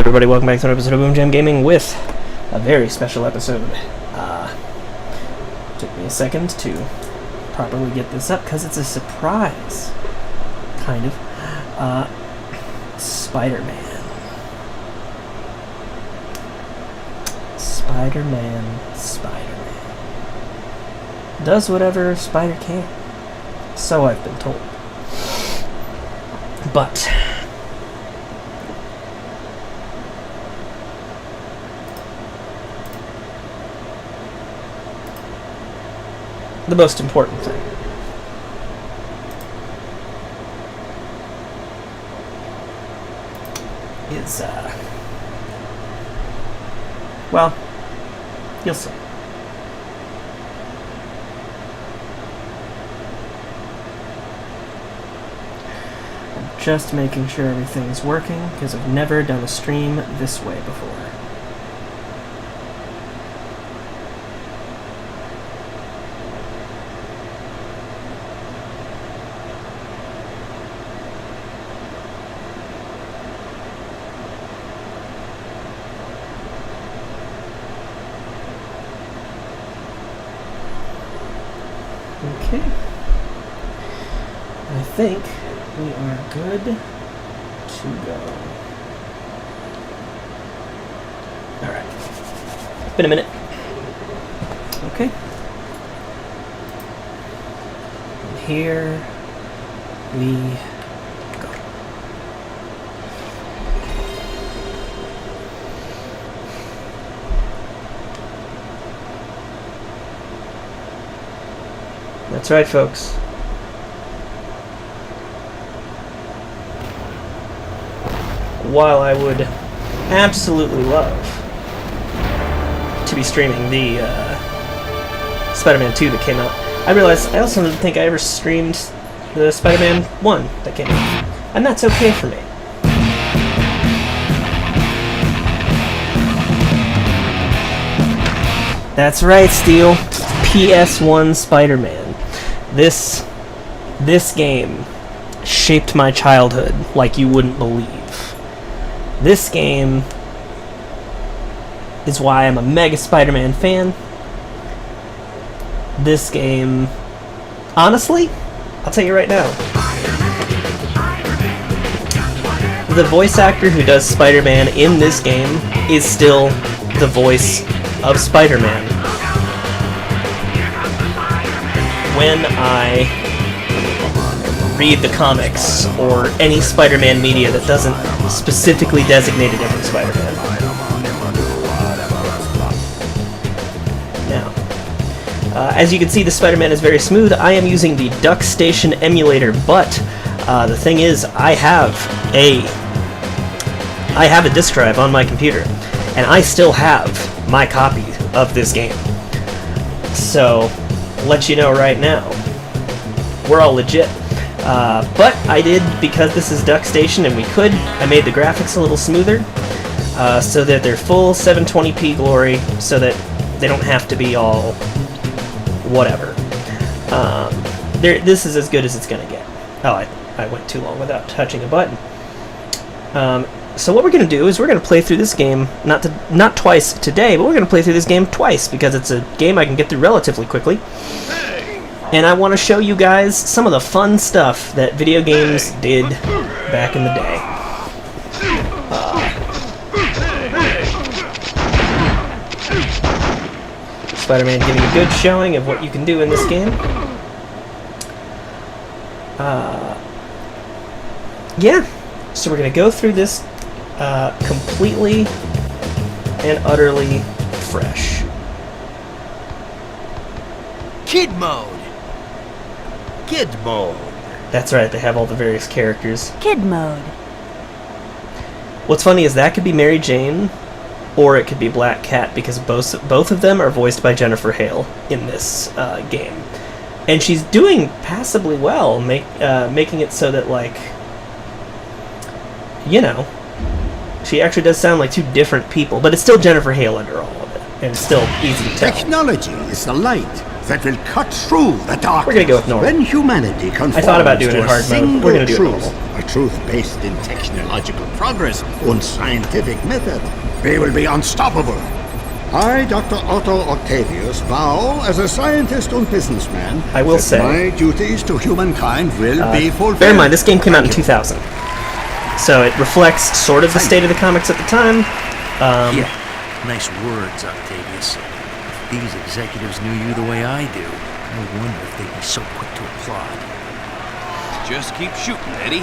Everybody, welcome back to an episode of BoomJamGaming with a very special episode. Took me a second to properly get this up because it's a surprise, kind of. Spider-Man. Spider-Man. Does whatever a spider can. So I've been told. But the most important thing is, well, you'll see. I'm just making sure everything's working, because I've never done a stream this way before. Okay, I think we are good to go. Alright, been a minute. Okay. And here we go. That's right, folks. While I would absolutely love to be streaming the Spider-Man 2 that came out, I realized I also didn't think I ever streamed the Spider-Man 1 that came out. And that's okay for me. That's right, Steel. PS1 Spider-Man. This game shaped my childhood like you wouldn't believe. This game is why I'm a mega Spider-Man fan. This game, honestly, I'll tell you right now, the voice actor who does Spider-Man in this game is still the voice of Spider-Man. When I read the comics or any Spider-Man media that doesn't specifically designate a different Spider-Man. Now, as you can see, the Spider-Man is very smooth. I am using the DuckStation emulator, but the thing is, I have a disk drive on my computer, and I still have my copy of this game. So, I'll let you know right now, we're all legit. But I did, because this is DuckStation and I made the graphics a little smoother, so that they're full 720p glory, so that they don't have to be all whatever. This is as good as it's gonna get. Oh, I went too long without touching a button. So what we're gonna do is we're gonna play through this game, not twice today, but we're gonna play through this game twice, because it's a game I can get through relatively quickly. And I want to show you guys some of the fun stuff that video games did back in the day. Spider-Man giving a good showing of what you can do in this game. Yeah, so we're going to go through this completely and utterly fresh. Kid mode. Kid mode. That's right, they have all the various characters. Kid mode. What's funny is that could be Mary Jane, or it could be Black Cat, because both of them are voiced by Jennifer Hale in this game. And she's doing passably well, making it so that, like, you know, she actually does sound like two different people, but it's still Jennifer Hale under all of it, and it's still easy to tell. Technology is the light that will cut through the darkness. We're gonna go with normal. When humanity conforms I thought about doing it to in hard a mode. single We're gonna do it truth, normal. a truth based in technological progress and scientific method, we will be unstoppable. I, Dr. Otto Octavius, vow as a scientist and businessman I will that say, my duties to humankind will be fulfilled. bear in mind, this game came out in 2000. So it reflects sort of the state of the comics at the time. Yeah, nice words, Octavius. If these executives knew you the way I do, I wonder if they'd be so quick to applaud. Just keep shooting, Eddie.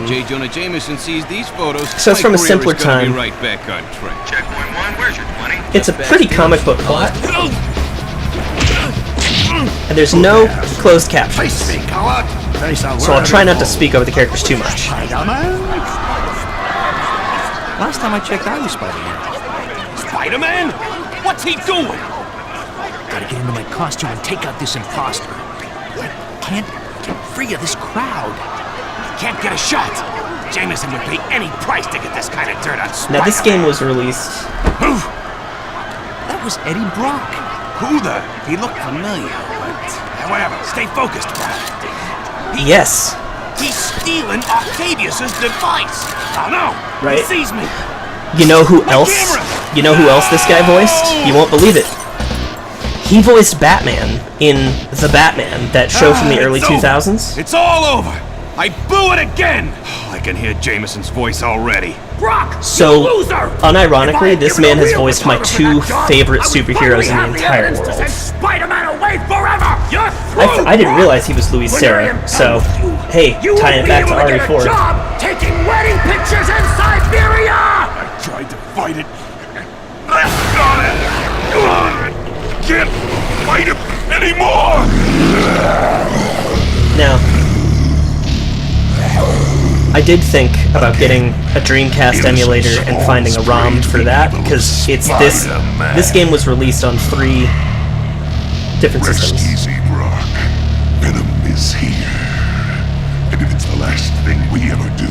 J. Jonah Jameson sees these photos. So it's from a my career simpler is gonna time. Be right back on track. Checkpoint 1, where's your 20? It's a pretty comic book plot. And there's no closed captions. Face me, coward. Face a So I'll try not to word. speak over the characters too much. Spider-Man? Last time I checked, I was Spider-Man. Spider-Man? What's he doing? Gotta get into my costume and take out this imposter. I can't get free of this crowd. Can't get a shot. Jameson would pay any price to get this kind of dirt on Spider-Man. Now this game was released. That was Eddie Brock. Who the? He looked familiar, but whatever. Stay focused, Brad. Yes. He's stealing Octavius's device. Oh no! Right. He sees me. You know who else? camera! You know who else this guy voiced? You won't believe it. He voiced Batman in The Batman, that show from the early It's over. 2000s. It's all over. I blew it again. I can hear Jameson's voice already. Brock, So, you loser! unironically, If I this had given man a has real voiced my photographer two that job, favorite I would superheroes in finally the have entire evidence to world. send Spider-Man away forever. You're through. I didn't realize he was Louis When Serra, I am so, done with you, hey, you tying it won't be back to able get a RE4. job taking wedding pictures in Siberia. I tried to fight it. Left on it. Can't fight it anymore. Now, I did think about getting a Dreamcast emulator and finding a ROM for that, because it's this game was released on 3 different Rest systems. easy, Brock. Venom is here. And if it's the last thing we ever do,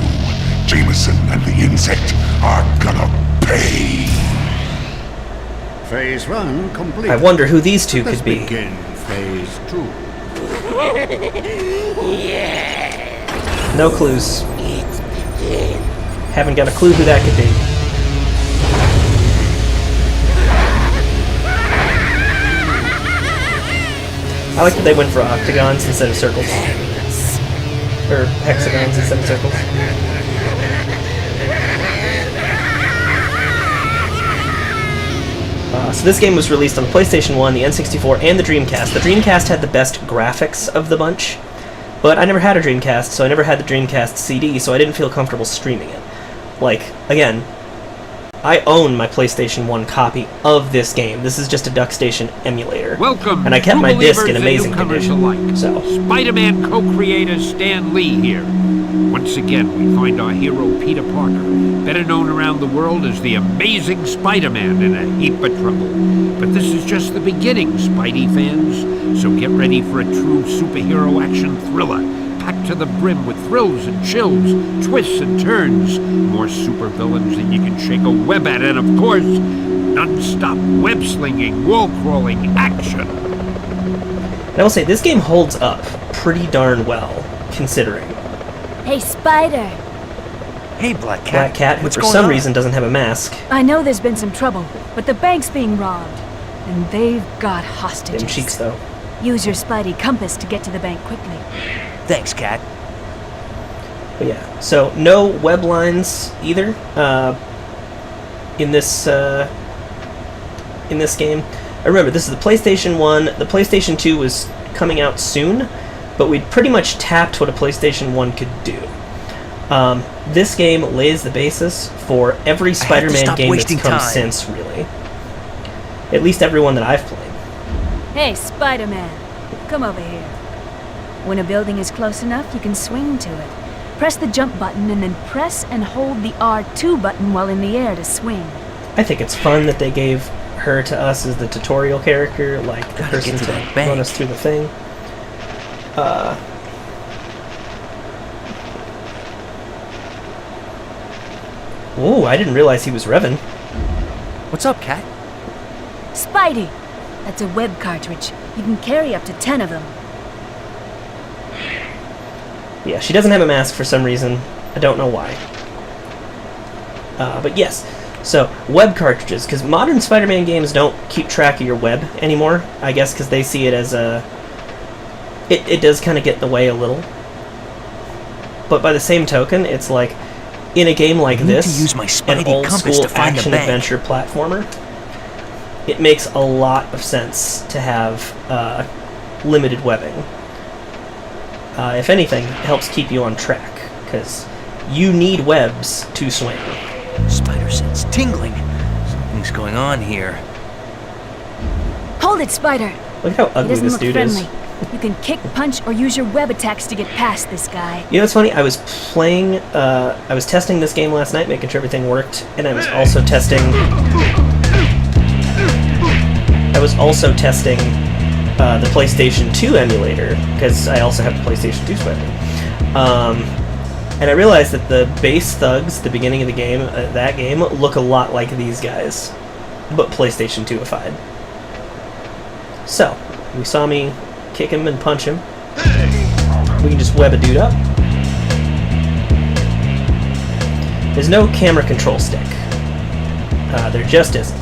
Jameson and the insect are gonna pay. Phase 1 complete. I wonder who these two Let's could be. begin phase 2. No clues. Haven't got a clue who that could be. I like that they went for octagons instead of circles. Or hexagons instead of circles. So this game was released on the PlayStation 1, the N64, and the Dreamcast. The Dreamcast had the best graphics of the bunch, but I never had a Dreamcast, so I never had the Dreamcast CD, so I didn't feel comfortable streaming it. Like, again, I own my PlayStation 1 copy of this game. This is just a DuckStation emulator. Welcome, and I kept true my disc in believers and amazing newcomers condition. alike. So, Spider-Man co-creator Stan Lee here. Once again, we find our hero Peter Parker, better known around the world as the Amazing Spider-Man, in a heap of trouble. But this is just the beginning, Spidey fans. So get ready for a true superhero action thriller, packed to the brim with thrills and chills, twists and turns, more supervillains than you can shake a web at, and of course, non-stop web-slinging, wall-crawling action. and I will say, this game holds up pretty darn well, considering. Hey, Spider. Hey, Black Cat. Black Cat, who What's for going some on? reason doesn't have a mask. I know there's been some trouble, but the bank's being robbed. And they've got hostages. Them cheeks, though. Use your Spidey compass to get to the bank quickly. Thanks, Cat. But yeah, so no web lines either in this game. I remember this is the PlayStation 1. The PlayStation 2 was coming out soon, but we'd pretty much tapped what a PlayStation 1 could do. This game lays the basis for every Spider-Man stop game that's wasting come time. since, really. At least every one that I've played. Hey, Spider-Man. Come over here. When a building is close enough, you can swing to it. Press the jump button and then press and hold the R2 button while in the air to swing. I think it's fun that they gave her to us as the tutorial character, like the Gotta person get to to that run bank. us through the thing. Ooh, I didn't realize he was Revan. What's up, Cat? Spidey! That's a web cartridge. You can carry up to 10 of them. Yeah, she doesn't have a mask for some reason. I don't know why. But yes, so web cartridges, because modern Spider-Man games don't keep track of your web anymore, I guess because they see it as a... It does kind of get in the way a little. But by the same token, it's like, in a game like this, to use my Spidey an old compass school to find the bank. action-adventure platformer, it makes a lot of sense to have limited webbing. If anything, it helps keep you on track, because you need webs to swing. Spider sense tingling. Something's going on here. Hold it, Spider! Look at how He ugly doesn't this look dude friendly. is. You can kick, punch, or use your web attacks to get past this guy. You know what's funny? I was playing, I was testing this game last night, making sure everything worked, and I was also testing the PlayStation 2 emulator, because I also have the PlayStation 2 Spider. And I realized that the base thugs, the beginning of the game, that game, look a lot like these guys, but PlayStation 2-ified. So, you saw me kick him and punch him. We can just web a dude up. There's no camera control stick. There just isn't.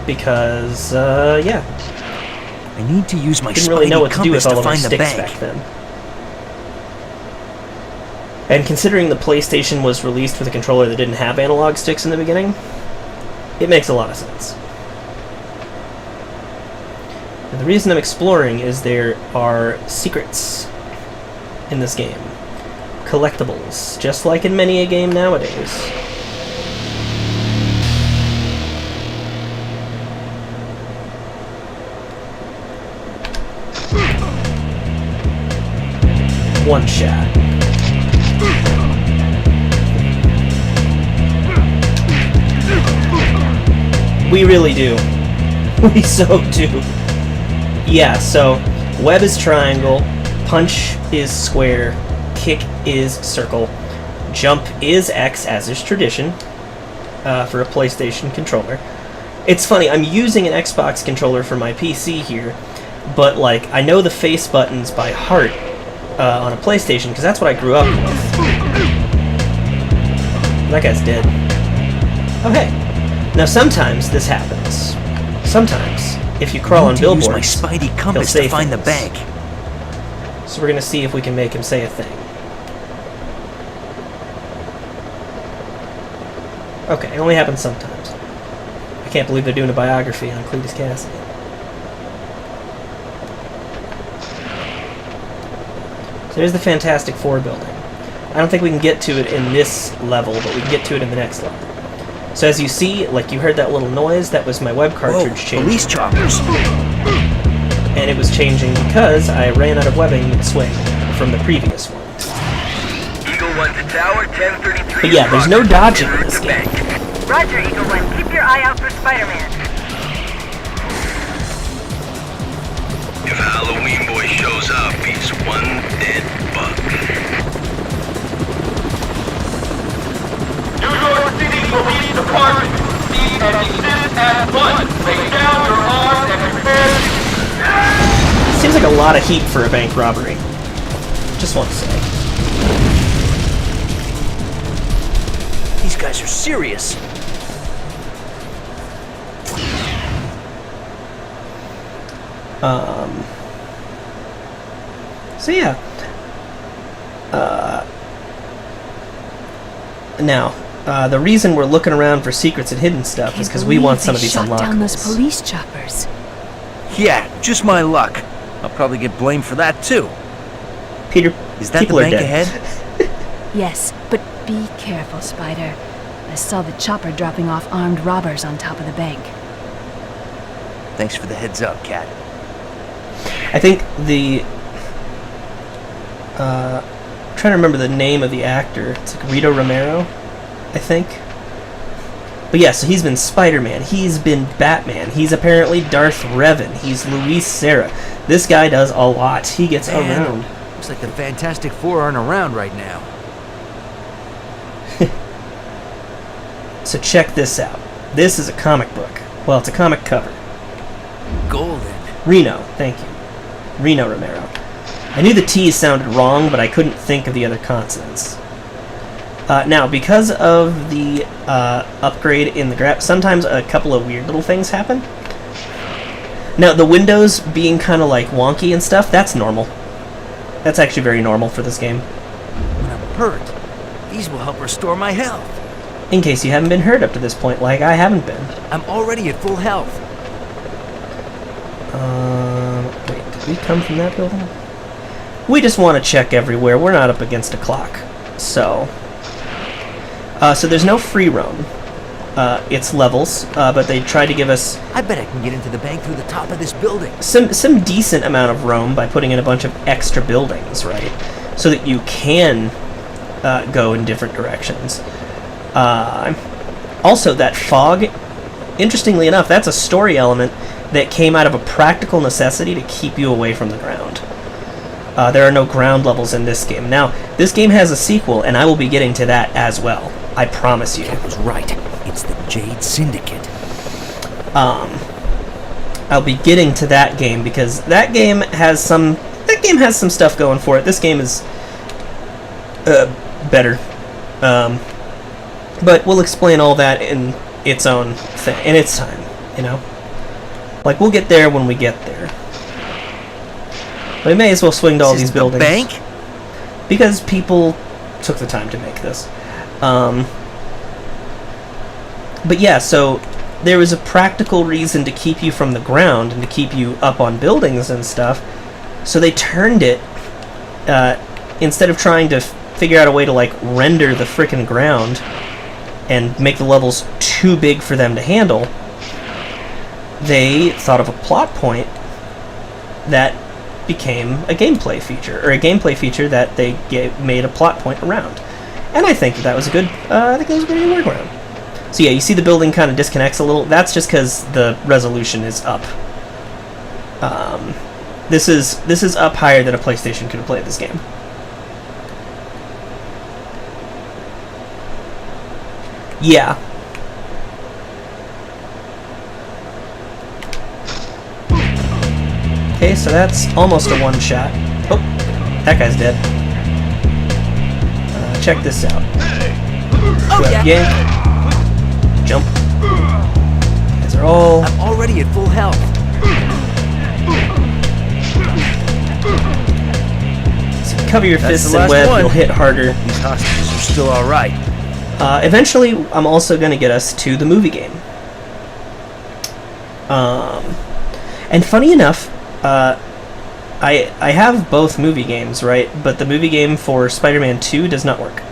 Because, yeah. I need to use my Didn't really know Spidey what to do with compass all to of our find the sticks bank. back then. And considering the PlayStation was released with a controller that didn't have analog sticks in the beginning, it makes a lot of sense. And the reason I'm exploring is there are secrets in this game. Collectibles, just like in many a game nowadays. One shot. We really do. We so do. Yeah, so web is triangle, punch is square, kick is circle, jump is X, as is tradition, for a PlayStation controller. It's funny, I'm using an Xbox controller for my PC here, but like, I know the face buttons by heart on a PlayStation, because that's what I grew up with. That guy's dead. Oh hey. Now sometimes this happens. Sometimes, if you crawl on billboards, use my Spidey compass he'll say to find the things. bank. So we're gonna see if we can make him say a thing. Okay, it only happens sometimes. I can't believe they're doing a biography on Cletus Cassidy. So here's the Fantastic Four building. I don't think we can get to it in this level, but we can get to it in the next level. So as you see, like you heard that little noise, that was my web cartridge changing. Police choppers. And it was changing because I ran out of webbing mid-swing from the previous one. Eagle 1 to tower, 1033. But yeah, there's no dodging in this game. Roger, Eagle 1. Keep your eye out for Spider-Man. If Halloween Boy shows up, he's one dead buck. New York City Police Department, cease and desist at once. Lay down your arms and prepare to... Seems like a lot of heat for a bank robbery. Just want to say. These guys are serious. So yeah. Now, the reason we're looking around for secrets and hidden stuff is because we want some of these shot down those unlockables. police choppers. Yeah, just my luck. I'll probably get blamed for that too. Peter, Is that people the are bank dead. ahead? Yes, but be careful, Spider. I saw the chopper dropping off armed robbers on top of the bank. Thanks for the heads up, Cat. I think the... I'm trying to remember the name of the actor. It's like Rito Romero, I think. But yeah, so he's been Spider-Man, he's been Batman, he's apparently Darth Revan, he's Luis Serra. This guy does a lot. He gets around. Looks like the Fantastic Four aren't around right now. So check this out. This is a comic book. Well, it's a comic cover. Golden. Reno, thank you. Reno Romero. I knew the T's sounded wrong, but I couldn't think of the other consonants. Now, because of the upgrade in the graph, sometimes a couple of weird little things happen. Now, the windows being kind of like wonky and stuff, that's normal. That's actually very normal for this game. When I'm hurt, these will help restore my health. In case you haven't been hurt up to this point, like I haven't been. I'm already at full health. Wait, did we come from that building? We just want to check everywhere. We're not up against a clock. So there's no free roam. It's levels, but they tried to give us... I bet I can get into the bank through the top of this building. Some decent amount of roam by putting in a bunch of extra buildings, right? So that you can go in different directions. Also, that fog, interestingly enough, that's a story element that came out of a practical necessity to keep you away from the ground. There are no ground levels in this game. Now, this game has a sequel, and I will be getting to that as well. I promise you. I was right. It's the Jade Syndicate. I'll be getting to that game because that game has some stuff going for it. This game is better. But we'll explain all that in its own thing, in its time, you know? Like, we'll get there when we get there. But we may as well swing to all these buildings. Bank? Because people took the time to make this. But yeah, so there was a practical reason to keep you from the ground and to keep you up on buildings and stuff. So they turned it, instead of trying to figure out a way to, like, render the frickin' ground and make the levels too big for them to handle, they thought of a plot point that became a gameplay feature, or a gameplay feature that they made a plot point around. And I think that was a good, good workaround. So yeah, you see the building kind of disconnects a little. That's just because the resolution is up. This is up higher than a PlayStation could have played this game. Yeah. Okay, so that's almost a one-shot. Oh, that guy's dead. Check this out. Grab yank. Jump. These are all... I'm already at full health. So cover your fists in web, you'll hit harder. These hostages are still alright. Eventually, I'm also going to get us to the movie game. And funny enough, I have both movie games, right? But the movie game for Spider-Man 2 does not work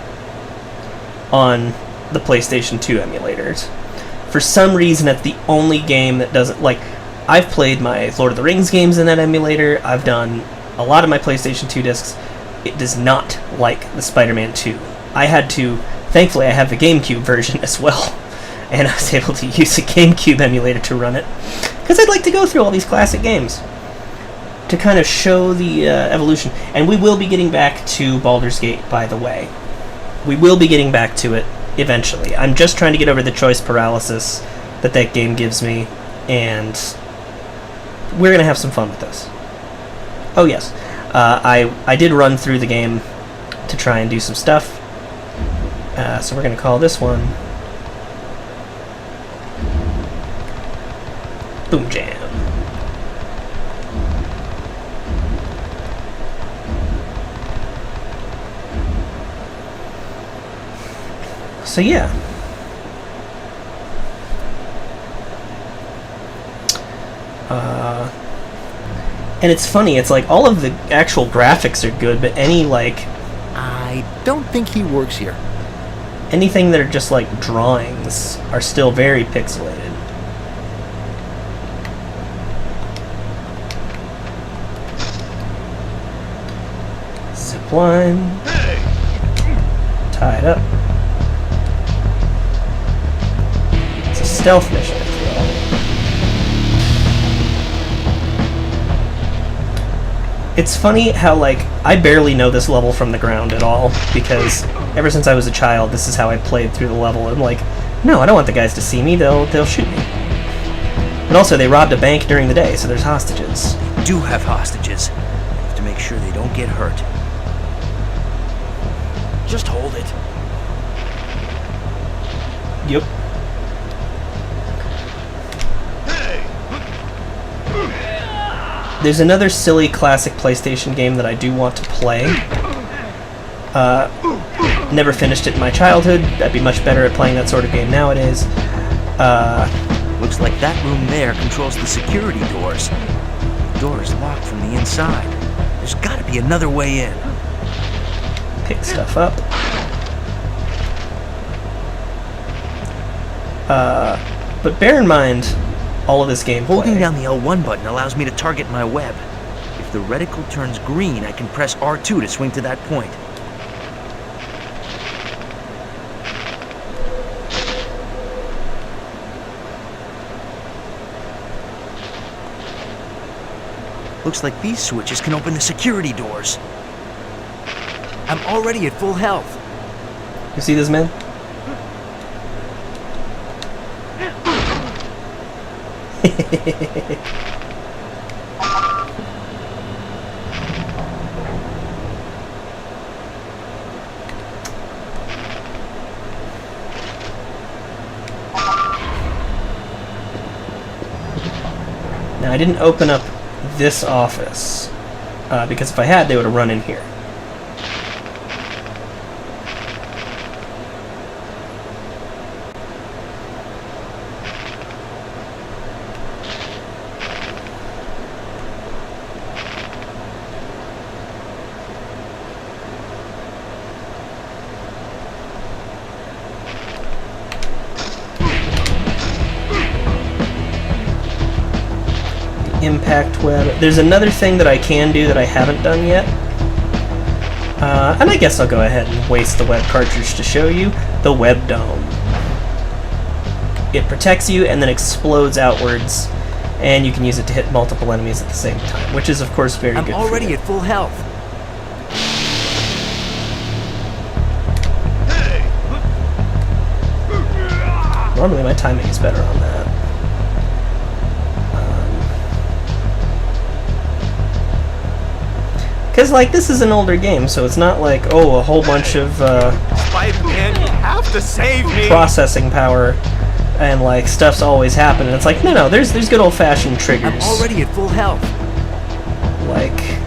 on the PlayStation 2 emulators. For some reason, that's the only game that doesn't... Like, I've played my Lord of the Rings games in that emulator. I've done a lot of my PlayStation 2 discs. It does not like the Spider-Man 2. I had to... Thankfully, I have the GameCube version as well, and I was able to use a GameCube emulator to run it, because I'd like to go through all these classic games to kind of show the evolution. And we will be getting back to Baldur's Gate, by the way. We will be getting back to it eventually. I'm just trying to get over the choice paralysis that game gives me, and we're going to have some fun with this. Oh yes, I did run through the game to try and do some stuff. So we're going to call this one Boom Jam. So yeah. And it's funny, it's like all of the actual graphics are good, but any like... I don't think he works here. Anything that are just like drawings are still very pixelated. Zipline. Tied up. It's a stealth mission. It's funny how, like, I barely know this level from the ground at all, because ever since I was a child, this is how I played through the level. I'm like, no, I don't want the guys to see me, they'll shoot me. And also, they robbed a bank during the day, so there's hostages. They do have hostages. I have to make sure they don't get hurt. Just hold it. Yep. There's another silly classic PlayStation game that I do want to play. Never finished it in my childhood. I'd be much better at playing that sort of game nowadays. Looks like that room there controls the security doors. The door is locked from the inside. There's gotta be another way in. Pick stuff up. But bear in mind, all of this gameplay. Holding down the L1 button allows me to target my web. If the reticle turns green, I can press R2 to swing to that point. Looks like these switches can open the security doors. I'm already at full health. You see this, man? Now, I didn't open up this office because if I had, they would have run in here. Impact web. There's another thing that I can do that I haven't done yet. And I guess I'll go ahead and waste the web cartridge to show you. The web dome. It protects you and then explodes outwards, and you can use it to hit multiple enemies at the same time, which is of course very good for you. I'm already at full health. Normally my timing is better on that. Because, like, this is an older game, so it's not like, oh, a whole bunch of Spider-Man, you have to save me! processing power and, like, stuff's always happening. It's like, no, there's good old-fashioned triggers. I'm already at full health. Like...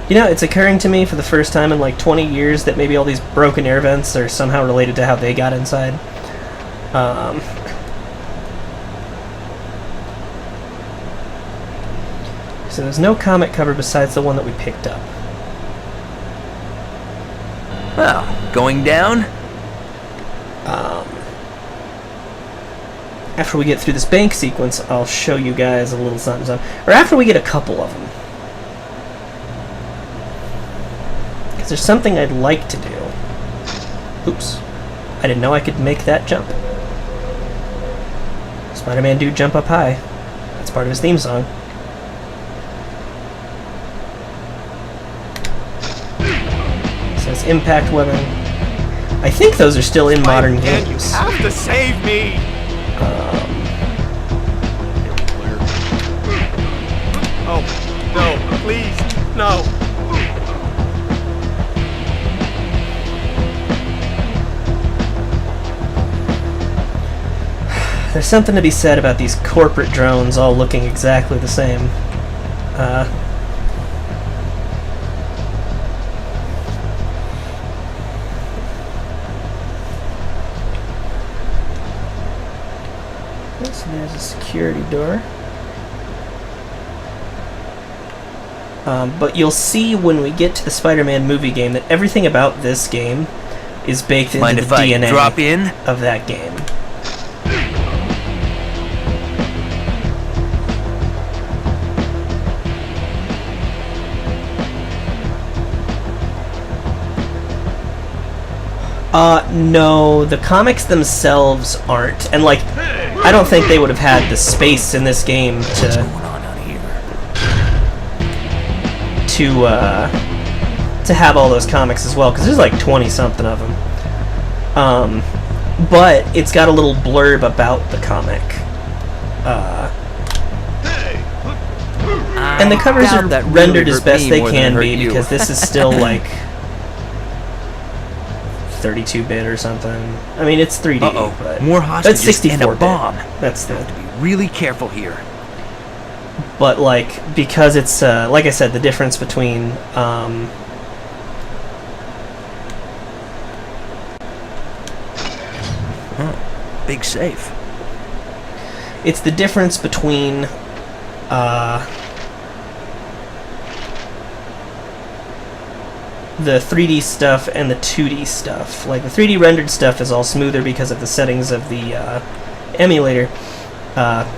You know, it's occurring to me for the first time in like 20 years that maybe all these broken air vents are somehow related to how they got inside. So there's no comic cover besides the one that we picked up. Well, going down? After we get through this bank sequence, I'll show you guys a little something. Or after we get a couple of them. Because there's something I'd like to do. Oops. I didn't know I could make that jump. Spider-Man do jump up high. That's part of his theme song. It says impact webbing. I think those are still in modern games. You have to save me! Oh, no, please, no. There's something to be said about these corporate drones all looking exactly the same. So there's a security door. But you'll see when we get to the Spider-Man movie game that everything about this game is baked into the DNA drop in? of that game. No, the comics themselves aren't. And, like, I don't think they would have had the space in this game to have all those comics as well, because there's like 20-something of them. But it's got a little blurb about the comic. And the covers are rendered as best they can be, because this is still like 32-bit or something. I mean, it's 3D. But more hostages that's 64-bit. and a bomb. That's the. Have to be really careful here. But like, because it's like I said, the difference between Big safe. It's the difference between the 3D stuff and the 2D stuff. Like, the 3D rendered stuff is all smoother because of the settings of the emulator,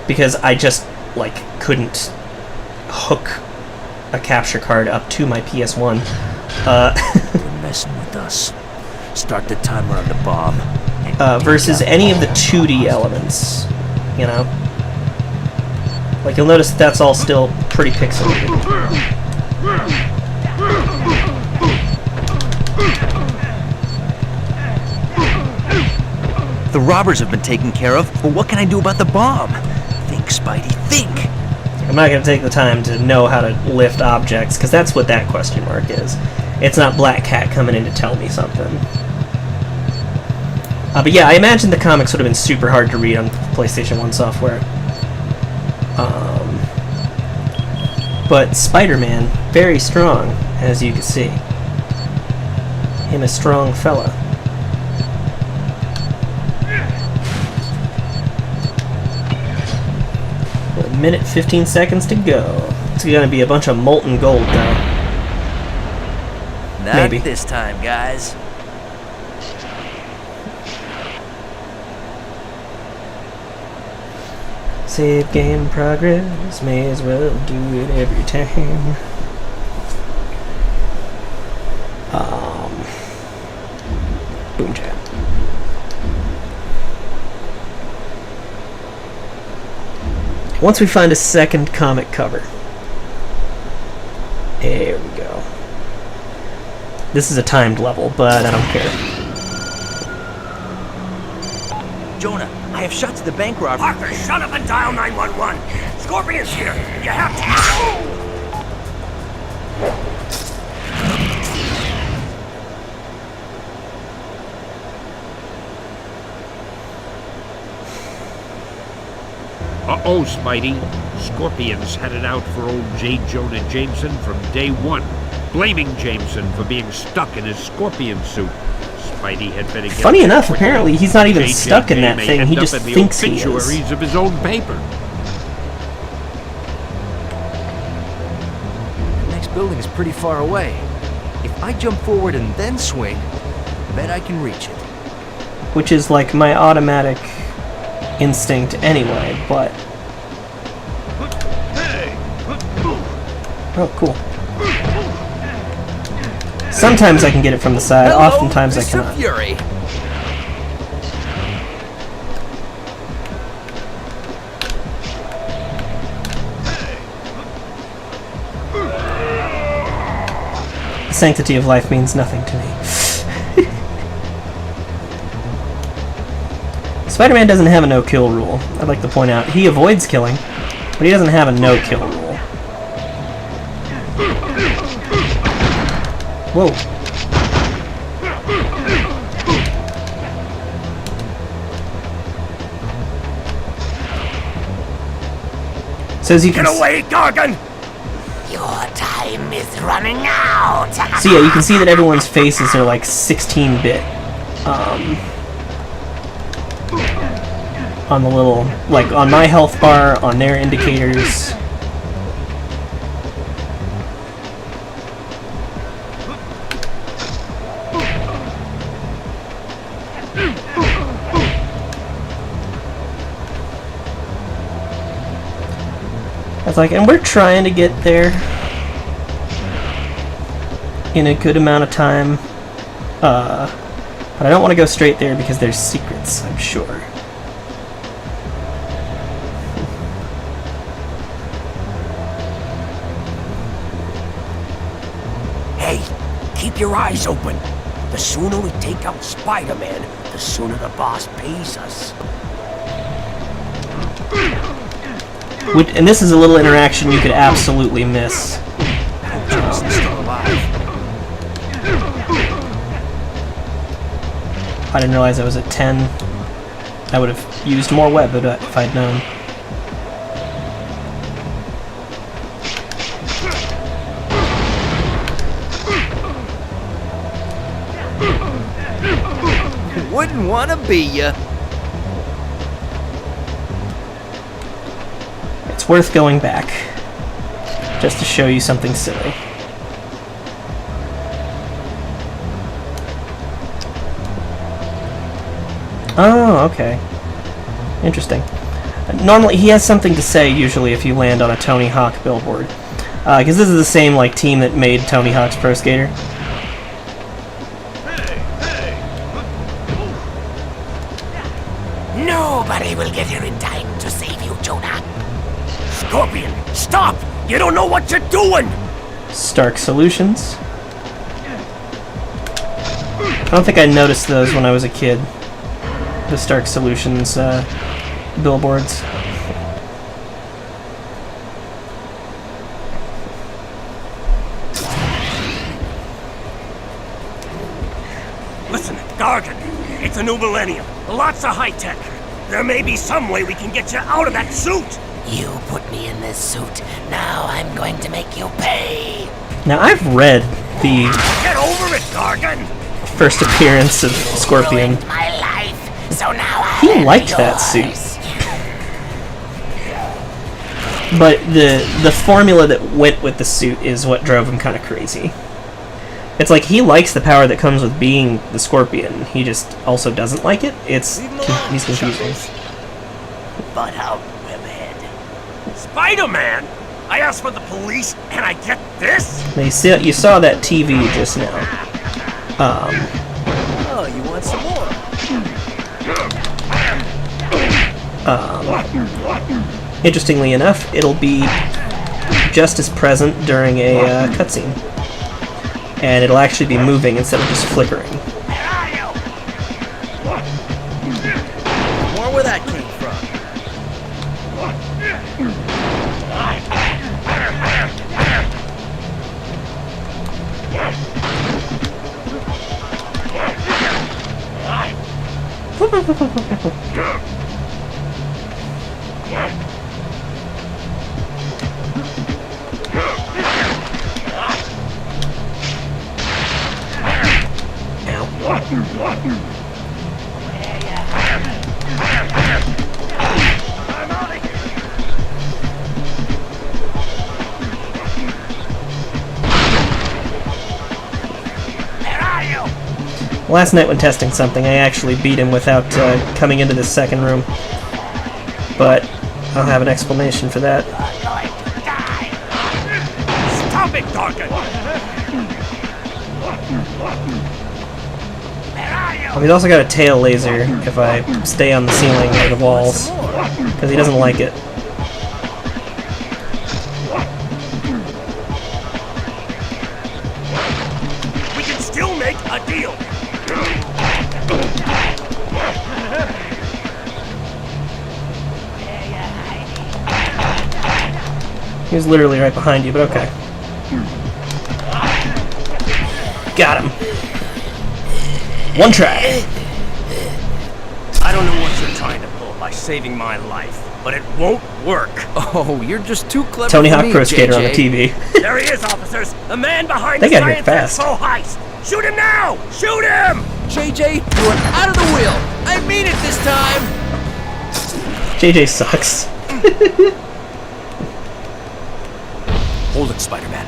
because I just like couldn't hook a capture card up to my PS1. They're messing with us. Start the timer on the bomb. Versus any of the 2D elements, you know? Like, you'll notice that's all still pretty pixelated. The robbers have been taken care of, but what can I do about the bomb? Think, Spidey, think! I'm not going to take the time to know how to lift objects, because that's what that question mark is. It's not Black Cat coming in to tell me something. But yeah, I imagine the comics would have been super hard to read on PlayStation 1 software. But Spider-Man, very strong, as you can see. Him a strong fella. A minute 15 seconds to go. It's gonna be a bunch of molten gold, though. Not Maybe. this time, guys. Save game progress, may as well do it every time. Boom jam. Once we find a second comic cover. There we go. This is a timed level, but I don't care. Jonah, I have shot to the bank robber. Arthur, shut up and dial 911. Scorpion's here. You have to... Uh-oh, Spidey. Scorpions headed out for old J. Jonah Jameson from day one, blaming Jameson for being stuck in his scorpion suit. Spidey had better get... Funny enough, apparently he's not even JJ stuck in that may thing, end he up just in the thinks he is. obituaries of his own paper. The next building is pretty far away. If I jump forward and then swing, I bet I can reach it. Which is like my automatic instinct anyway, but... Oh, cool. Sometimes I can get it from the side, Hello, oftentimes I Mr. cannot. Fury. The sanctity of life means nothing to me. Spider-Man doesn't have a no-kill rule, I'd like to point out. He avoids killing, but he doesn't have a no-kill rule. Whoa. So as you can Get away, Gargan! Your time is running out. So yeah, you can see that everyone's faces are like 16-bit. On the little, like on my health bar, on their indicators. It's like, and we're trying to get there in a good amount of time, but I don't want to go straight there because there's secrets, I'm sure. Hey, keep your eyes open. The sooner we take out Spider-Man, the sooner the boss pays us. And this is a little interaction you could absolutely miss. Jameson's still alive. I didn't realize I was at 10. I would have used more web if I'd known. Wouldn't want to be ya. It's worth going back, just to show you something silly. Oh, okay. Interesting. Normally, he has something to say, usually, if you land on a Tony Hawk billboard. Because this is the same, like, team that made Tony Hawk's Pro Skater. Nobody will get here in time to save you, Jonah. Scorpion, stop! You don't know what you're doing! Stark Solutions. I don't think I noticed those when I was a kid. The Stark Solutions billboards. Listen, Gargan, it's a new millennium. Lots of high-tech. There may be some way we can get you out of that suit. You put me in this suit. Now I'm going to make you pay. Now, I've read the Get over it, Gargan. first appearance of Scorpion. Ruined my life, so now He liked that suit. But the formula that went with the suit is what drove him kind of crazy. It's like he likes the power that comes with being the Scorpion. He just also doesn't like it. He's confusing. But out, webhead. Spider-Man? I asked for the police, and I get this? Now you saw that TV just now. Oh, you want some more? Interestingly enough, it'll be just as present during a cutscene. And it'll actually be moving instead of just flickering. More where that came from. Last night when testing something, I actually beat him without coming into this second room. But I'll have an explanation for that. Stop it, Gargan! Oh, he's also got a tail laser if I stay on the ceiling or the walls, because he doesn't like it. We can still make a deal. He was literally right behind you, but okay. Got him. One try. I don't know what you're trying to pull by saving my life, but it won't work. Oh, you're just too clever Tony for Hawk me, Pro Skater on the JJ. TV. There he is, officers. The man behind They the got here Science fast. Expo heist. Shoot him now! Shoot him! JJ, you are out of the wheel. I mean it this time. JJ sucks. Hold it, Spider-Man.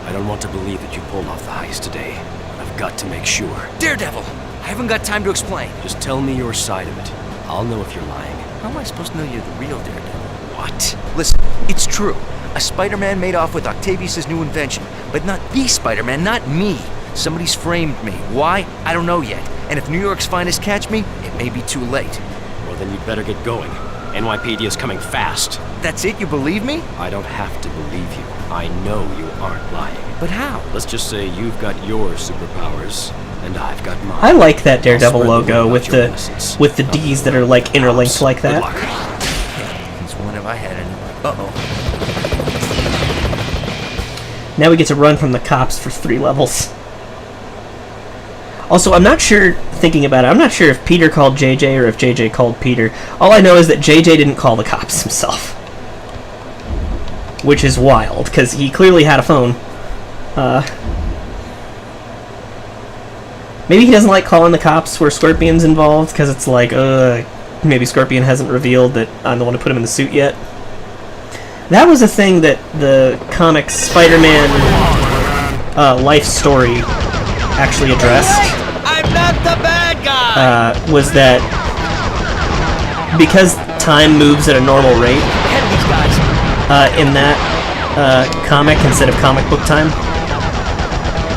I don't want to believe that you pulled off the heist today. I've got to make sure. Daredevil, I haven't got time to explain. Just tell me your side of it. I'll know if you're lying. How am I supposed to know you're the real Daredevil? What? Listen, it's true. A Spider-Man made off with Octavius' new invention, but not the Spider-Man, not me. Somebody's framed me. Why? I don't know yet. And if New York's finest catch me, it may be too late. Well, then you'd better get going. NYPD is coming fast. That's it? You believe me? I don't have to believe you. I know you aren't lying. But how? Let's just say you've got your superpowers, and I've got mine. I like that Daredevil I'll spread the logo word with about your the innocence. Ds that are like interlinked like Good that. luck. He's one if I had any. Uh-oh. Now we get to run from the cops for 3 levels. Also, I'm not sure, thinking about it, I'm not sure if Peter called JJ or if JJ called Peter. All I know is that JJ didn't call the cops himself. Which is wild, because he clearly had a phone. Maybe he doesn't like calling the cops where Scorpion's involved, because it's like, maybe Scorpion hasn't revealed that I'm the one to put him in the suit yet. That was a thing that the comic Spider-Man life story actually addressed. I'm not the bad guy! Was that because time moves at a normal rate in that comic instead of comic book time,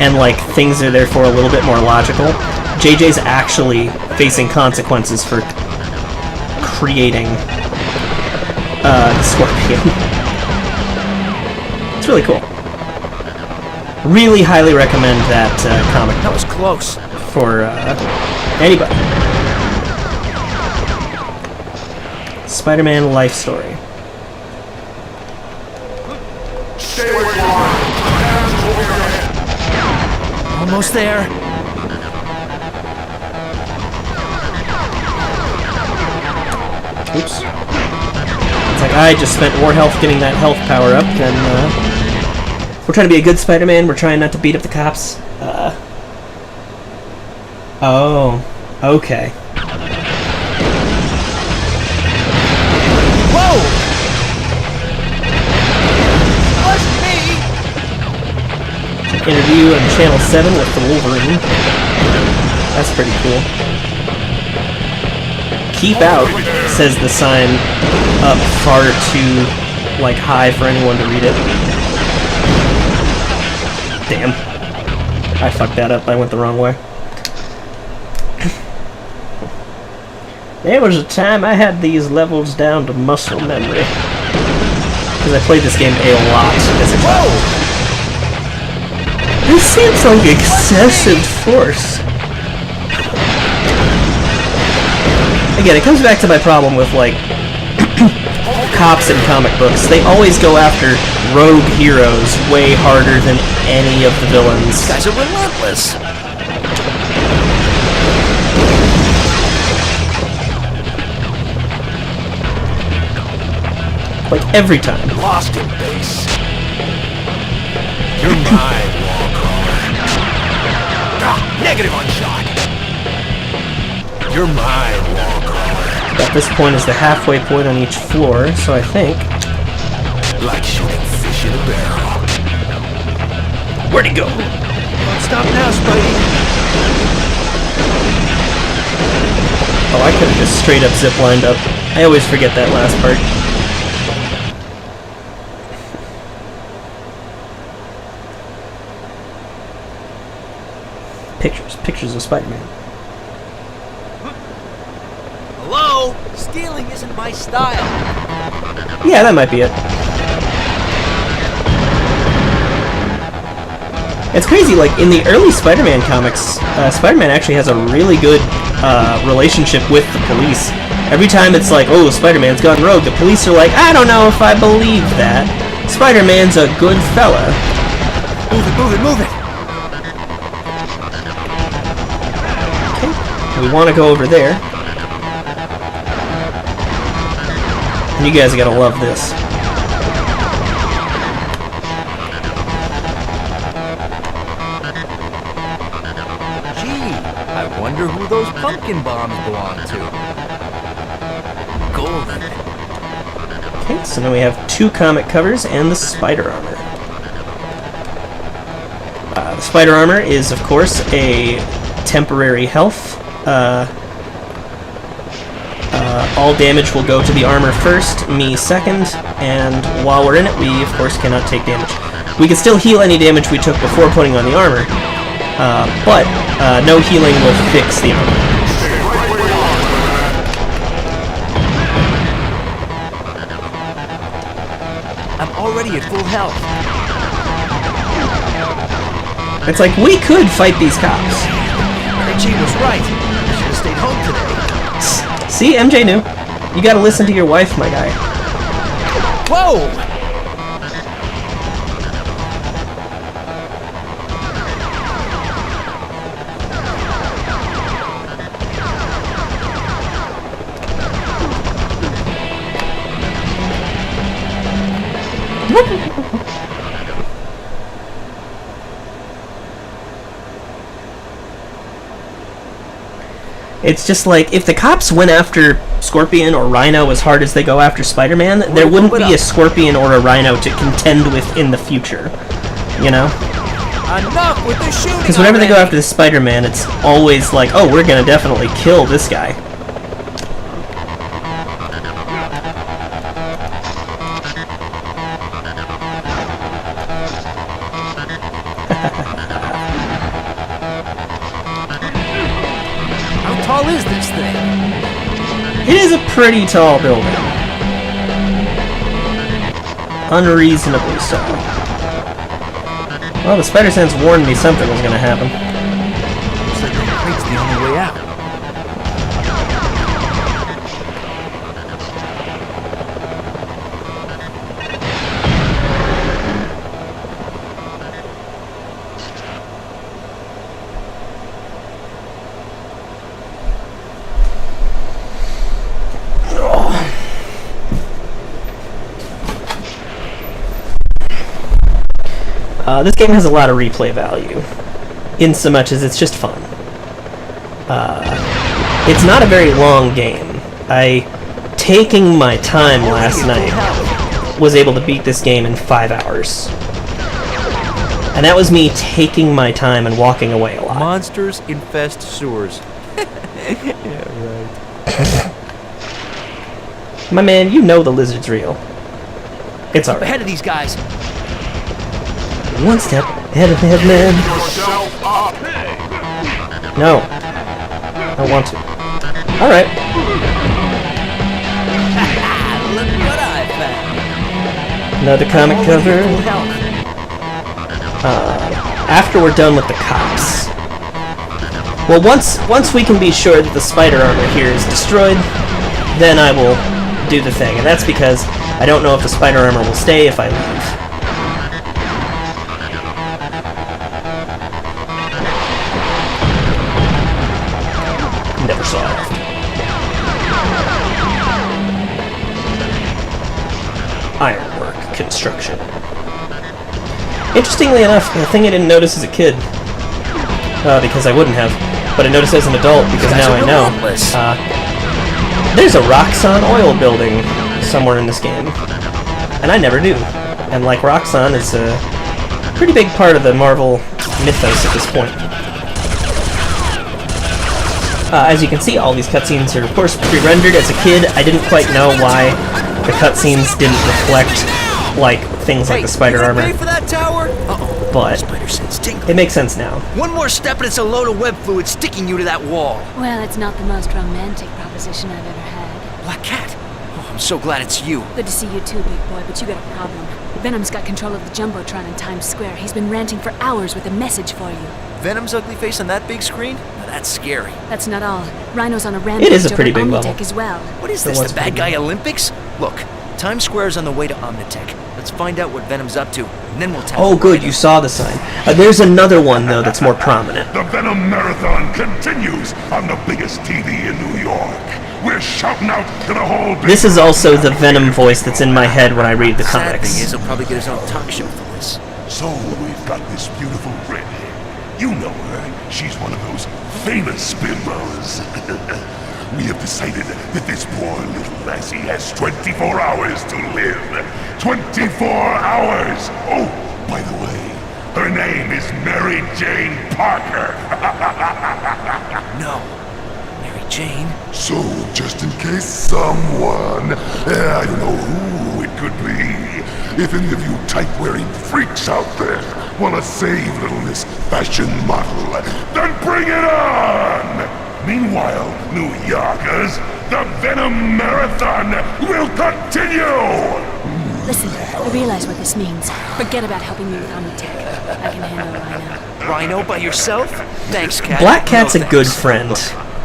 and like things are therefore a little bit more logical, JJ's actually facing consequences for creating Scorpion. It's really cool. Really highly recommend that comic. That was close. For anybody. Spider-Man life story. Stay where you are. Hands over your head. Almost there. Oops. It's like I just spent war health getting that health power up, then we're trying to be a good Spider-Man, we're trying not to beat up the cops. Oh, okay. Whoa! Wasn't me! Interview on Channel 7 with the Wolverine. That's pretty cool. Keep out, says the sign up far too, like, high for anyone to read it. Damn. I fucked that up. I went the wrong way. There was a time I had these levels down to muscle memory. Because I played this game a lot as a child. This seems like excessive force. Again, it comes back to my problem with, like, cops in comic books. They always go after rogue heroes way harder than any of the villains. These guys are relentless. Like, every time. Lost in base. You're mine, Wallcrawler. Negative on shot. You're mine, Wallcrawler. At this point is the halfway point on each floor, so I think... Like shooting fish in a barrel. Where'd he go? Don't stop now, Spidey. Oh, I could have just straight up ziplined up. I always forget that last part. Pictures of Spider-Man. Hello? Stealing isn't my style. Yeah, that might be it. It's crazy, like, in the early Spider-Man comics, Spider-Man actually has a really good relationship with the police. Every time it's like, oh, Spider-Man's gone rogue, the police are like, I don't know if I believe that. Spider-Man's a good fella. Move it, move it, move it! We want to go over there. And you guys are gonna love this. Gee, I wonder who those pumpkin bombs belong to. Golden. Okay, so now we have 2 comic covers and the spider armor. The spider armor is, of course, a temporary health. All damage will go to the armor first, me second, and while we're in it, we, of course, cannot take damage. We can still heal any damage we took before putting on the armor, but no healing will fix the armor. I'm already at full health. It's like, we could fight these cops. MG was right. I should have stayed home today. See, MJ knew. You gotta listen to your wife, my guy. Whoa! It's just like, if the cops went after Scorpion or Rhino as hard as they go after Spider-Man, there wouldn't be a Scorpion or a Rhino to contend with in the future. You know? Enough with the shooting. Because whenever they go after the Spider-Man, it's always like, oh, we're gonna definitely kill this guy. How tall is this thing? It is a pretty tall building. Unreasonably so. Well, the Spider-Sense warned me something was gonna happen. Looks like that crate's the only way out. This game has a lot of replay value, in so much as it's just fun. It's not a very long game. Taking my time last night, was able to beat this game in 5 hours. And that was me taking my time and walking away a lot. Monsters infest sewers. Yeah, right. My man, you know the lizard's real. It's alright. Ahead of these guys. One step ahead of the headman. No. I don't want to. Alright. Look what I found. Another comic cover. After we're done with the cops. Well, once we can be sure that the spider armor here is destroyed, then I will do the thing. And that's because I don't know if the spider armor will stay if I leave. Never saw it. Ironwork construction. Interestingly enough, the thing I didn't notice as a kid, because I wouldn't have, but I noticed as an adult because now I know. There's a Roxxon oil building somewhere in this game, and I never knew. And like Roxxon is a pretty big part of the Marvel mythos at this point. As you can see, all these cutscenes are, of course, pre-rendered. As a kid, I didn't quite know why the cutscenes didn't reflect, like, things like the spider armor. Pay for that tower? But Spider-Sense tingling. it makes sense now. One more step and it's a load of web fluid sticking you to that wall. Well, it's not the most romantic proposition I've ever had. Black Cat. Oh, I'm so glad it's you. Good to see you too, big boy, but you got a problem. Venom's got control of the Jumbotron in Times Square. He's been ranting for hours with a message for you. Venom's ugly face on that big screen? Now that's scary. That's not all. Rhino's on a rampage It is a pretty over big Omnitech level. as well. What is It this, was the bad pretty guy Olympics? Look, Times Square's on the way to Omnitech. Let's find out what Venom's up to, and then we'll tackle Oh, good, Rhino. you saw the sign. There's another one, though, that's more prominent. The Venom Marathon continues on the biggest TV in New York. We're shouting out to the whole... This is also the Venom voice that's in my head when I read the Sad thing comics. is, he'll probably get his own talk show for this. So we've got this beautiful redhead. You know her. She's one of those famous bimbos. We have decided that this poor little lassie has 24 hours to live. 24 hours! Oh, by the way, her name is Mary Jane Parker. No. Mary Jane? So, just in case someone, I don't know who it could be, if any of you type-wearing freaks out there want to save little Miss Fashion Model, then bring it on! Meanwhile, New Yorkers, the Venom Marathon will continue! Listen, I realize what this means. Forget about helping me with Omnitech. I can handle Rhino. Rhino by yourself? Thanks, Cat. Black Cat's No a good thanks. friend.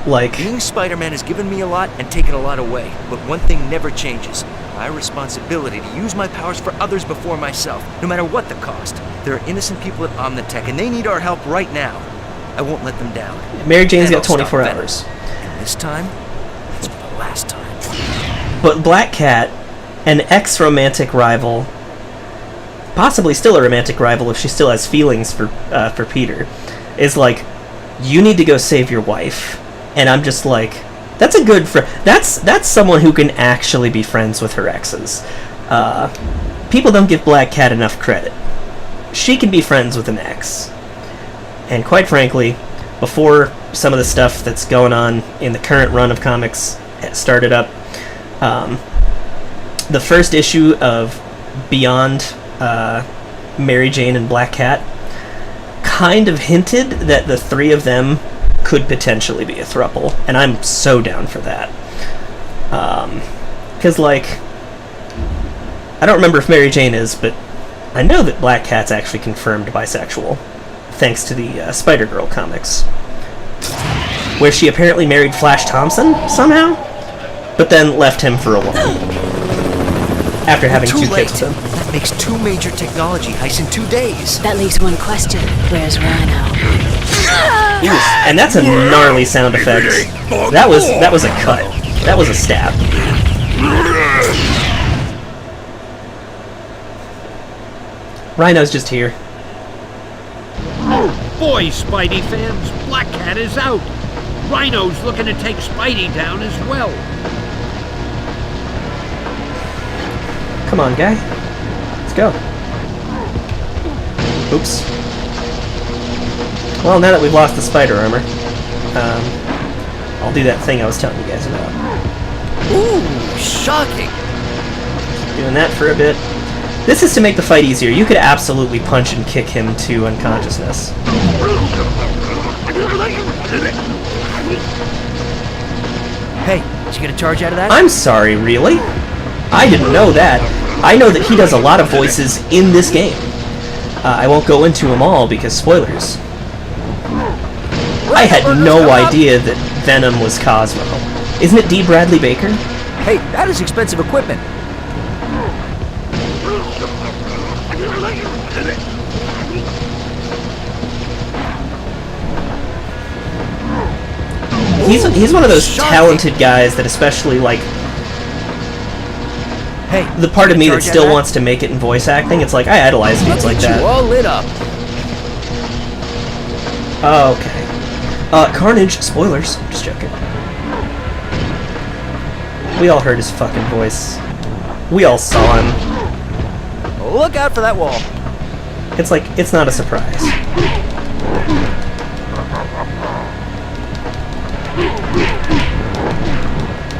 Like, Being Spider-Man has given me a lot and taken a lot away, but one thing never changes. My responsibility to use my powers for others before myself, no matter what the cost. There are innocent people at Omnitech, and they need our help right now. I won't let them down. Mary Jane's And got I'll stop 24 Venom. hours. And this time, it's for the last time. But Black Cat, an ex-romantic rival, possibly still a romantic rival if she still has feelings for Peter, is like, you need to go save your wife. And I'm just like, that's a good friend. That's someone who can actually be friends with her exes. People don't give Black Cat enough credit. She can be friends with an ex. And quite frankly, before some of the stuff that's going on in the current run of comics started up, the first issue of Beyond Mary Jane and Black Cat kind of hinted that the three of them could potentially be a throuple, and I'm so down for that. Because, like, I don't remember if Mary Jane is, but I know that Black Cat's actually confirmed bisexual, thanks to the Spider-Girl comics, where she apparently married Flash Thompson somehow, but then left him for a while after having Too 2 late. kids with him. That makes 2 major technology heists in 2 days. That leaves one question. Where's Rhino? And that's a gnarly sound effect. That was a cut. That was a stab. Rhino's just here. Oh boy, Spidey fans, Black Cat is out. Rhino's looking to take Spidey down as well. Come on, guy. Let's go. Oops. Well, now that we've lost the spider armor, I'll do that thing I was telling you guys about. Ooh, shocking. Doing that for a bit. This is to make the fight easier. You could absolutely punch and kick him to unconsciousness. Hey, did you get a charge out of that? I'm sorry, really? I didn't know that. I know that he does a lot of voices in this game. I won't go into them all because spoilers. I had no idea that Venom was Cosmo. Isn't it D. Bradley Baker? Hey, that is expensive equipment. He's one of those talented guys that especially, like, Hey, the part of me that charge out still of that? wants to make it in voice acting, it's like, I idolize dudes like You that. all lit up. Oh, okay. Carnage, spoilers. Just joking. We all heard his fucking voice. We all saw him. Look out for that wall. It's like, it's not a surprise.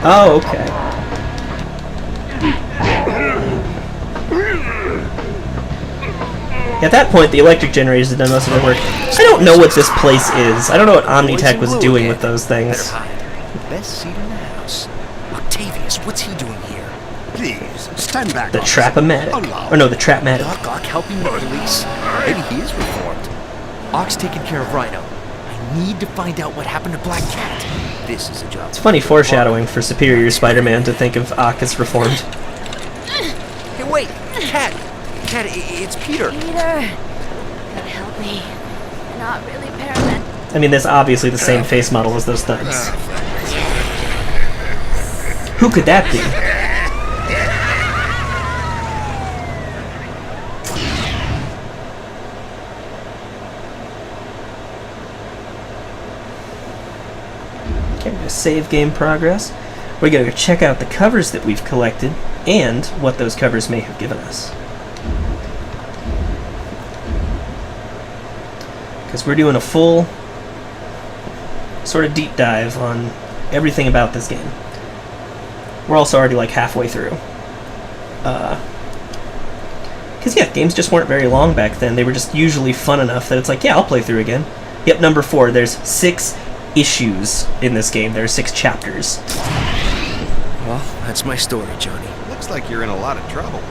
Oh, okay. At that point, the electric generators had done most of the work. I don't know what this place is. I don't know what Omnitech was doing with those things. Better hide. Best seat in the house. Octavius, what's he doing here? Please, stand back. The officer. Trap-O-Matic. Allow- Or no, the Trap-Matic. Doc Ock helping the police? Maybe he is reformed. Ock's taking care of Rhino. I need to find out what happened to Black Cat. This is a job. It's funny foreshadowing for Superior Spider-Man to think of Ock as reformed. Hey, wait! Cat! Cat, it's Peter. Peter, gotta help me. I'm not really paramedic. I mean, there's obviously the same face model as those thugs. Who could that be? Okay, we're gonna save game progress. We're gonna go check out the covers that we've collected and what those covers may have given us. Because we're doing a full sort of deep dive on everything about this game. We're also already like halfway through. Because yeah, games just weren't very long back then. They were just usually fun enough that it's like, yeah, I'll play through again. Yep, number 4. There's 6 issues in this game. There are 6 chapters. Well, that's my story, Johnny. Looks like you're in a lot of trouble.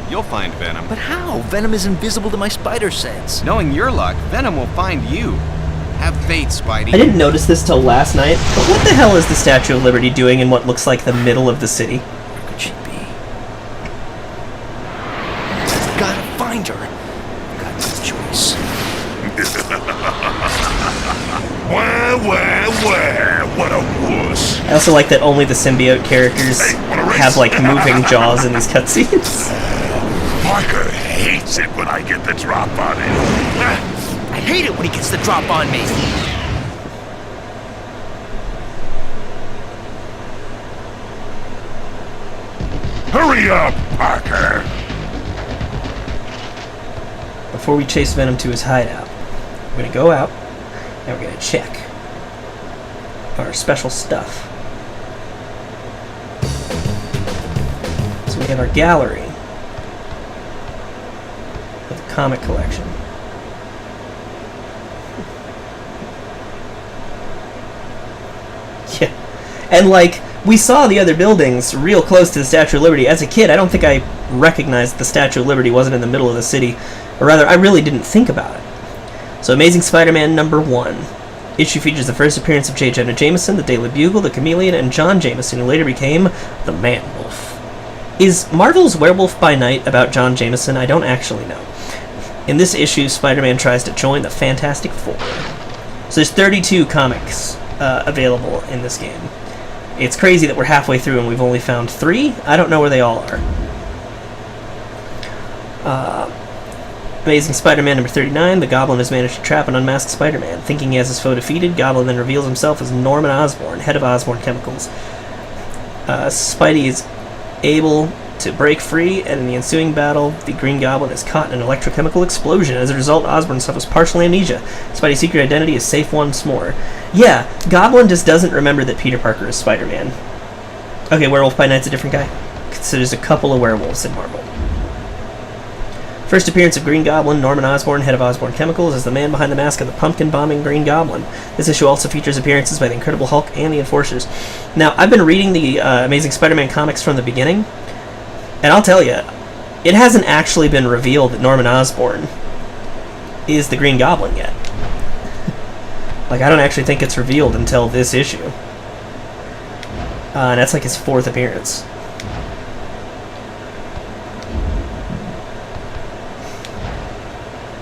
You'll find Venom. But how? Venom is invisible to my spider sense. Knowing your luck, Venom will find you. Have faith, Spidey. I didn't notice this till last night, but what the hell is the Statue of Liberty doing in what looks like the middle of the city? Where could she be? Gotta find her. Got no choice. Where, what a wuss. I also like that only the symbiote characters have, like, moving jaws in these cutscenes. Parker hates it when I get the drop on him. I hate it when he gets the drop on me. Hurry up, Parker. Before we chase Venom to his hideout, we're gonna go out and we're gonna check our special stuff. So we have our gallery of the comic collection. Yeah, and like, we saw the other buildings real close to the Statue of Liberty. As a kid, I don't think I recognized the Statue of Liberty wasn't in the middle of the city. Or rather, I really didn't think about it. So Amazing Spider-Man #1. Issue features the first appearance of J. Jonah Jameson, the Daily Bugle, the Chameleon, and John Jameson, who later became the Man-Wolf. Is Marvel's Werewolf by Night about John Jameson? I don't actually know. In this issue, Spider-Man tries to join the Fantastic Four. So there's 32 comics available in this game. It's crazy that we're halfway through and we've only found 3. I don't know where they all are. Amazing Spider-Man #39. The Goblin has managed to trap and unmask Spider-Man. Thinking he has his foe defeated, Goblin then reveals himself as Norman Osborn, head of Osborn Chemicals. Spidey is able to break free, and in the ensuing battle, the Green Goblin is caught in an electrochemical explosion. As a result, Osborn suffers partial amnesia. Spidey's secret identity is safe once more. Yeah, Goblin just doesn't remember that Peter Parker is Spider-Man. Okay, Werewolf by Night's a different guy. So there's a couple of werewolves in Marvel. First appearance of Green Goblin, Norman Osborn, head of Osborn Chemicals, is the man behind the mask of the pumpkin-bombing Green Goblin. This issue also features appearances by the Incredible Hulk and the Enforcers. Now, I've been reading the Amazing Spider-Man comics from the beginning, and I'll tell you, it hasn't actually been revealed that Norman Osborn is the Green Goblin yet. Like, I don't actually think it's revealed until this issue. And that's like his 4th appearance.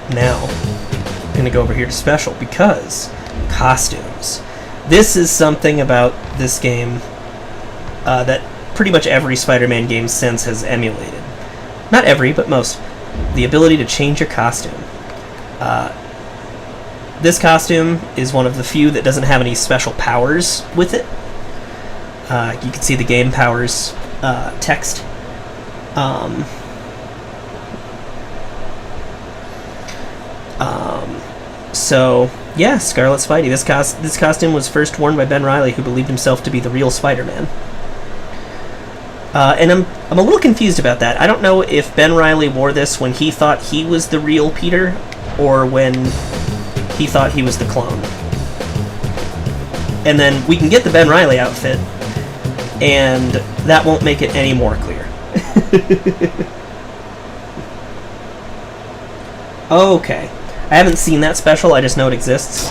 Now, I'm going to go over here to special because costumes. This is something about this game that pretty much every Spider-Man game since has emulated. Not every, but most. The ability to change your costume. This costume is one of the few that doesn't have any special powers with it. You can see the game powers text. So, yeah, Scarlet Spidey. This costume was first worn by Ben Reilly, who believed himself to be the real Spider-Man. And I'm a little confused about that. I don't know if Ben Reilly wore this when he thought he was the real Peter, or when he thought he was the clone. And then we can get the Ben Reilly outfit, and that won't make it any more clear. Okay. I haven't seen that special, I just know it exists.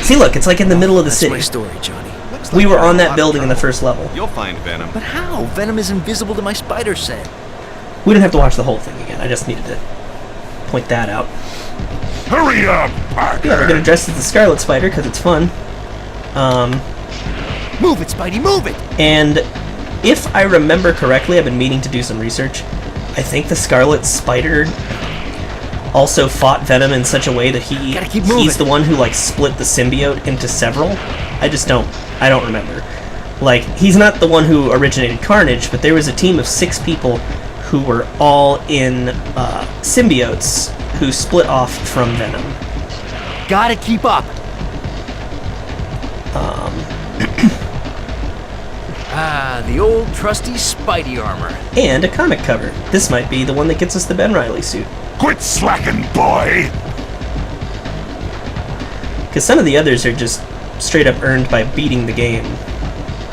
See, look, it's like in the middle of the city. That's my story, Johnny. We were on that building in the first level. You'll find Venom. But how? Venom is invisible to my spider sense. We didn't have to watch the whole thing again. I just needed to point that out. Hurry up, Parker! Yeah, we're gonna dress as the Scarlet Spider because it's fun. Move it, Spidey, move it! And if I remember correctly, I've been meaning to do some research. I think the Scarlet Spider also fought Venom in such a way that he's the one who like split the symbiote into several. I don't remember. Like, he's not the one who originated Carnage, but there was a team of 6 people who were all in symbiotes who split off from Venom. Gotta keep up. The old trusty Spidey armor. And a comic cover. This might be the one that gets us the Ben Reilly suit. Quit slacking, boy! Because some of the others are just straight up earned by beating the game.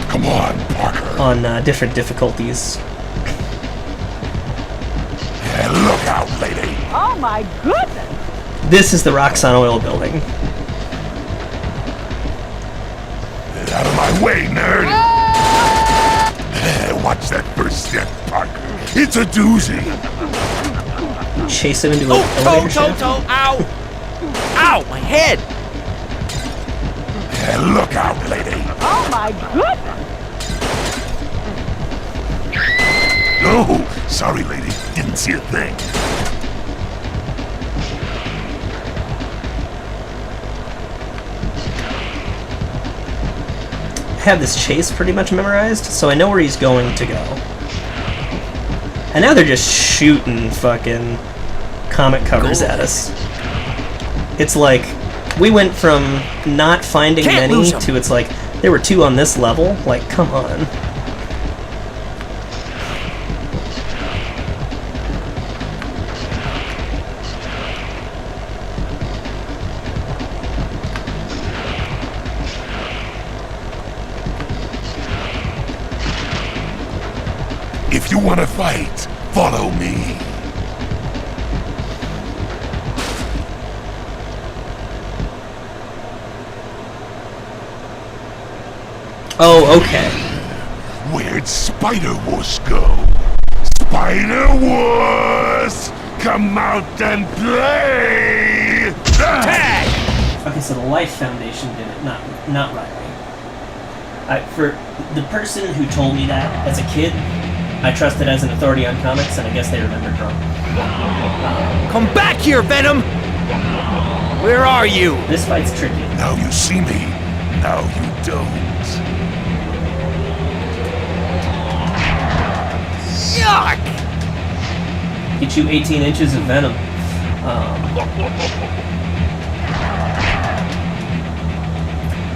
Come on, Parker. On different difficulties. my goodness! This is the Roxxon oil building. Get out of my way, nerd! Watch that first step, Parker. It's a doozy. Chase him into an elevator shaft. Ow! Ow, my head! Look out, lady. Oh my goodness! Oh, sorry, lady. Didn't see a thing. I have this chase pretty much memorized, so I know where he's going to go. And now they're just shooting fucking comic covers at us. It's like, we went from not finding many to it's like, there were 2 on this level? Like, come on. If you want to fight, follow me. Oh, okay. Where'd Spider-Wuss go? Spider-Wuss! Come out and play! Tag! Okay, so the Life Foundation did it, not Riley. For the person who told me that as a kid, I trusted as an authority on comics, and I guess they remembered wrong. Come back here, Venom! Where are you? This fight's tricky. Now you see me, now you don't. Yuck! Get you 18 inches of Venom.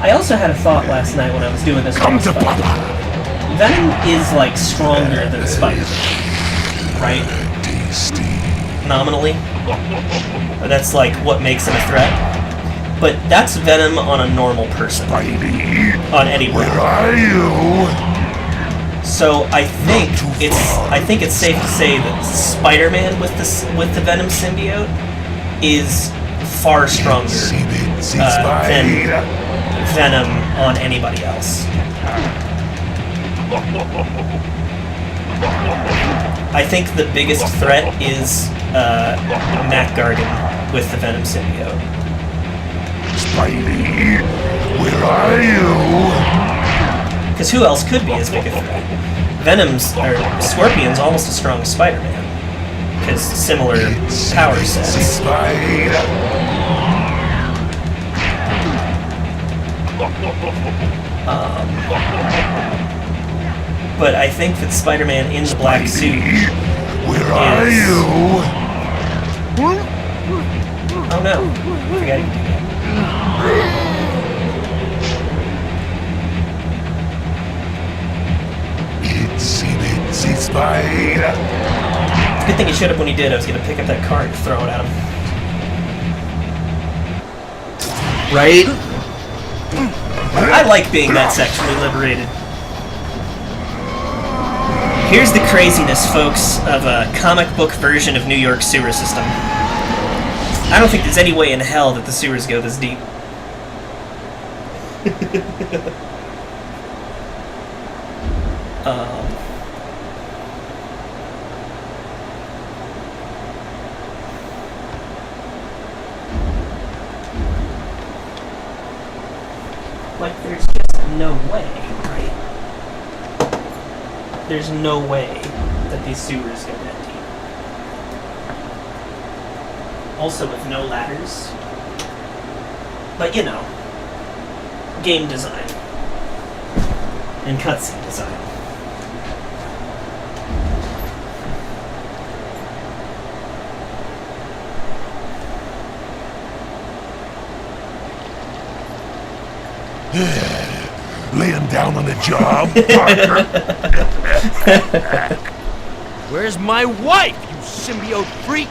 I also had a thought last night when I was doing this. Come to Papa! Venom is like stronger than Spider-Man, right? Nominally. That's like what makes him a threat. But that's Venom on a normal person. Spidey, on any where are you? So I think it's safe to say that Spider-Man with the Venom symbiote is far stronger than Venom on anybody else. I think the biggest threat is Matt Gargan with the Venom symbiote. Spidey, where are you? Because who else could be as big a threat? Scorpion's almost as strong as Spider-Man. Because similar power sets. But I think that Spider-Man in the black suit where are you? Oh no. I forgot you could do that. Itsy Spider. Good thing he showed up when he did. I was gonna pick up that card and throw it at him. Right? I like being that sexually liberated. Here's the craziness, folks, of a comic book version of New York's sewer system. I don't think there's any way in hell that the sewers go this deep. Like, there's just no way, right? There's no way that these sewers go that deep. Also with no ladders. But, you know, game design. And cutscene design. Laying down on the job, Parker. Where's my wife, you symbiote freak?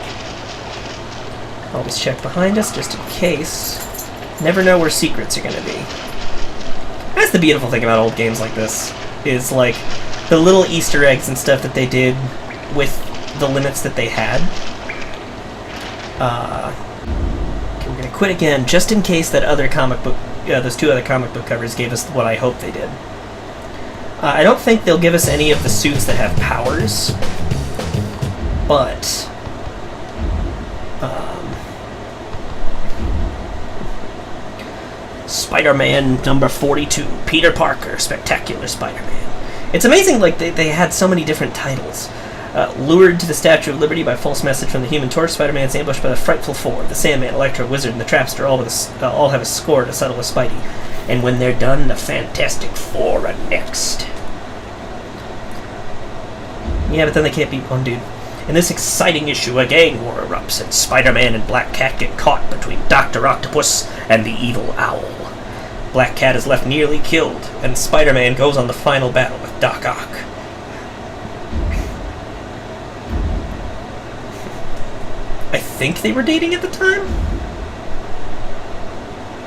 Always check behind us just in case. Never know where secrets are gonna be. That's the beautiful thing about old games like this, is like the little Easter eggs and stuff that they did with the limits that they had. Okay, we're gonna quit again, just in case that other comic book, those 2 other comic book covers gave us what I hope they did. I don't think they'll give us any of the suits that have powers, but Spider-Man number 42, Peter Parker, Spectacular Spider-Man. It's amazing, like, they had so many different titles. Lured to the Statue of Liberty by false message from the Human Torch, Spider-Man's ambushed by the Frightful Four, the Sandman, Electro, Wizard, and the Trapster, all have a score to settle with Spidey. And when they're done, the Fantastic Four are next. Yeah, but then they can't beat one dude. In this exciting issue, a gang war erupts, and Spider-Man and Black Cat get caught between Dr. Octopus and the Evil Owl. Black Cat is left nearly killed, and Spider-Man goes on the final battle with Doc Ock. I think they were dating at the time?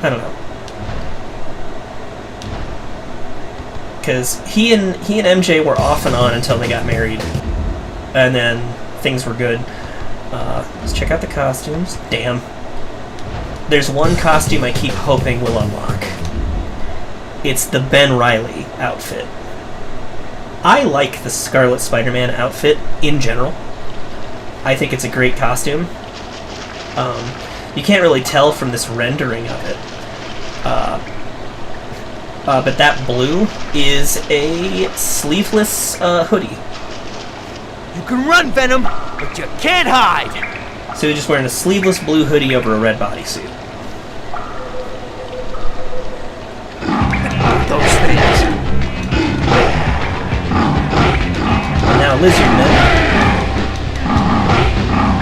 I don't know. Because he and MJ were off and on until they got married. And then things were good. Let's check out the costumes. Damn. There's one costume I keep hoping will unlock. It's the Ben Reilly outfit. I like the Scarlet Spider-Man outfit in general. I think it's a great costume. You can't really tell from this rendering of it. But that blue is a sleeveless hoodie. You can run, Venom, but you can't hide! So you're just wearing a sleeveless blue hoodie over a red bodysuit. Those things. And now Lizard Men,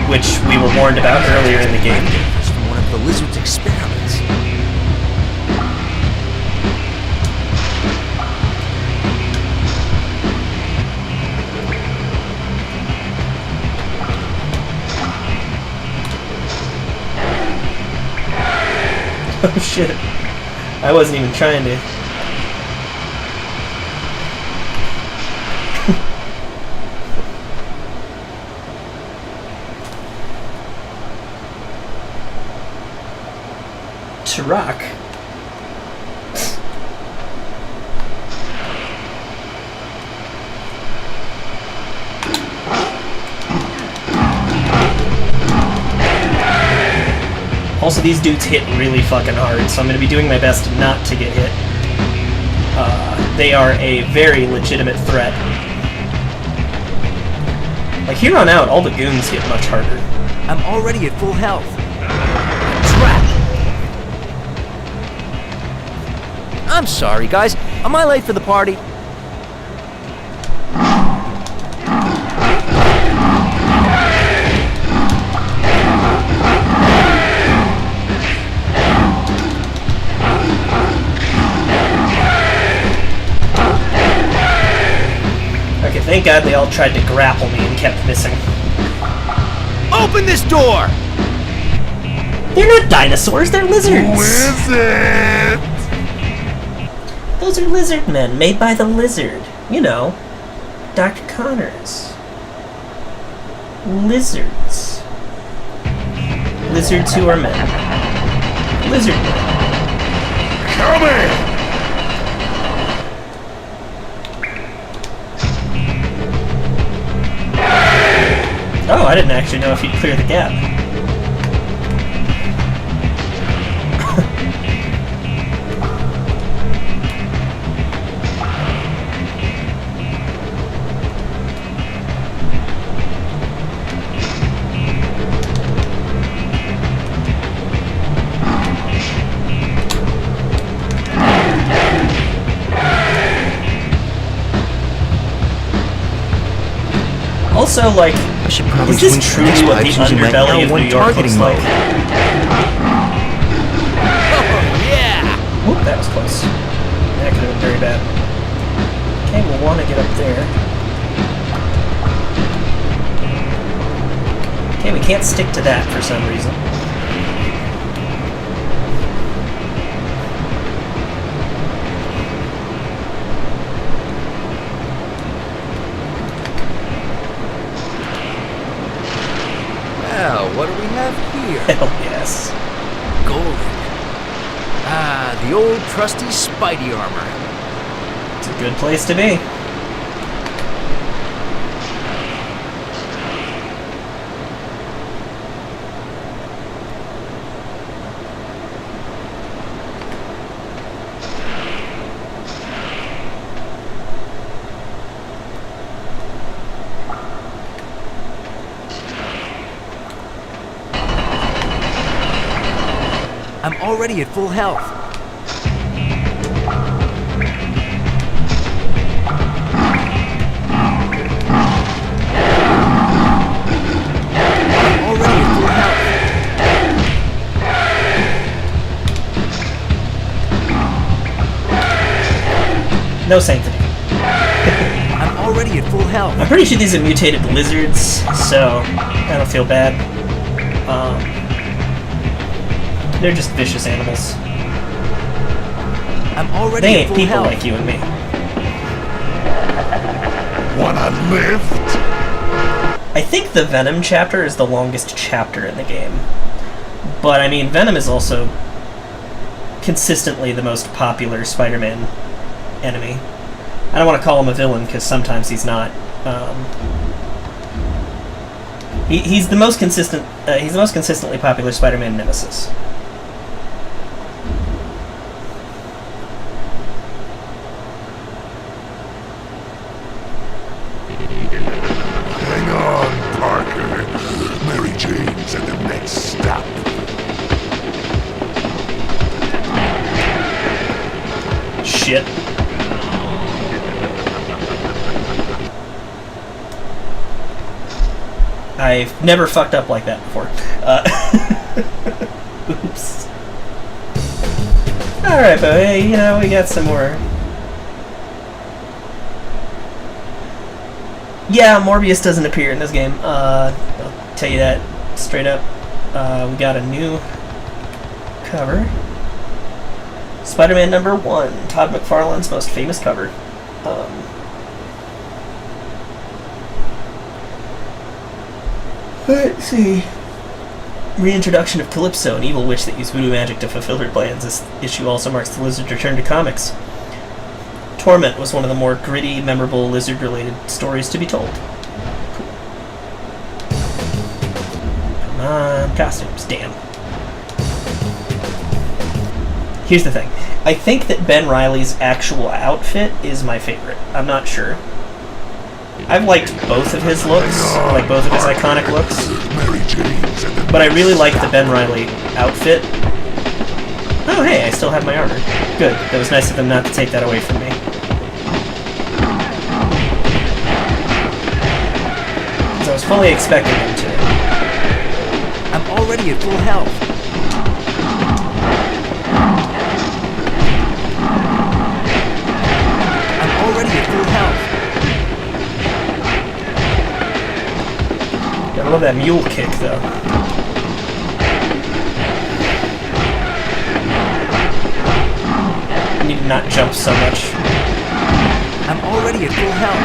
which we were warned about earlier in the game. It's from one of the Lizard's experiments. Oh shit. I wasn't even trying to. Turok. Also, these dudes hit really fucking hard, so I'm going to be doing my best not to get hit. They are a very legitimate threat. Like, here on out, all the goons hit much harder. I'm already at full health. Trap! I'm sorry, guys. Am I late for the party? Okay, thank God they all tried to grapple me and kept missing. Open this door! They're not dinosaurs, they're lizards! Wizard! Those are lizard men made by the lizard. You know, Dr. Connors. Lizards. Lizards who are men. Lizard men. Coming! Oh, I didn't actually know if you'd clear the gap. Also, like, I should probably is this swing truly next what the by choosing my underbelly of L1 New York looks targeting like? mode. Oh, yeah! Whoop, that was close. That could have been very bad. Okay, we'll want to get up there. Okay, we can't stick to that for some reason. Well, what do we have here? Hell yes. Golden. Ah, the old trusty Spidey armor. It's a good place to be. I'm already at full health. I'm already at full health. No sanctity. I'm already at full health. I'm pretty sure these are mutated lizards, so I don't feel bad. They're just vicious animals. I'm already They at ain't full people health. like you and me. Wanna lift? I think the Venom chapter is the longest chapter in the game. But, I mean, Venom is also consistently the most popular Spider-Man enemy. I don't want to call him a villain, because sometimes he's not. He's the most consistent. He's the most consistently popular Spider-Man nemesis. Hang on, Parker. Mary Jane's at the next stop. Shit. I've never fucked up like that before. Oops. Alright, but hey, you know, we got some more. Yeah, Morbius doesn't appear in this game. I'll tell you that straight up. We got a new cover. Spider-Man #1, Todd McFarlane's most famous cover. Let's see. Reintroduction of Calypso, an evil witch that used voodoo magic to fulfill her plans. This issue also marks the Lizard's return to comics. Torment was one of the more gritty, memorable Lizard-related stories to be told. Cool. Come on, costumes, damn. Here's the thing. I think that Ben Reilly's actual outfit is my favorite. I'm not sure. I've liked both of his looks, like both of his iconic looks, but I really like the Ben Reilly outfit. Oh hey, I still have my armor. Good. That was nice of them not to take that away from me. So I was fully expecting them to. I'm already at full health. I'm already at full health. I love that mule kick, though. I need to not jump so much. I'm already at full health.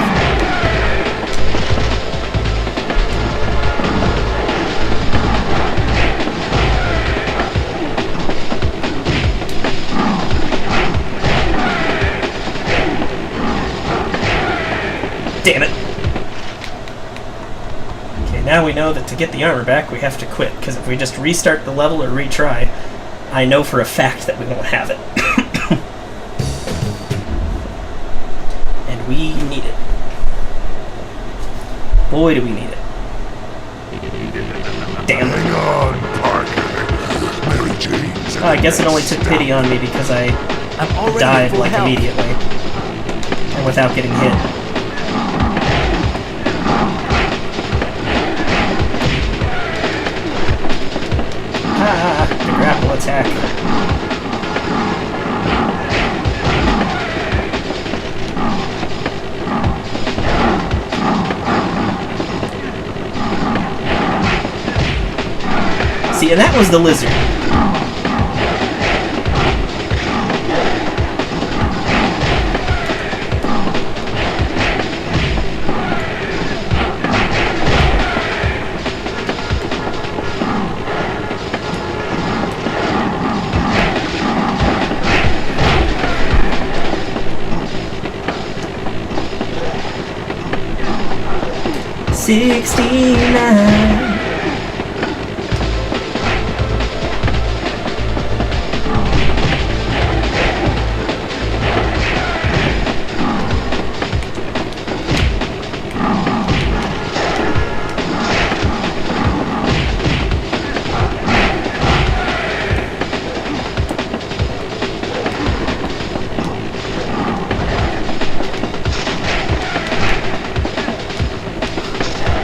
Damn it. Now we know that to get the armor back, we have to quit, because if we just restart the level or retry, I know for a fact that we won't have it. And we need it. Boy, do we need it. Damn. Hang on, Parker. Mary Jane's. Oh, I guess it only took pity on me because I died, like, immediately. And without getting hit. The grapple attack. See, and that was the lizard. 69.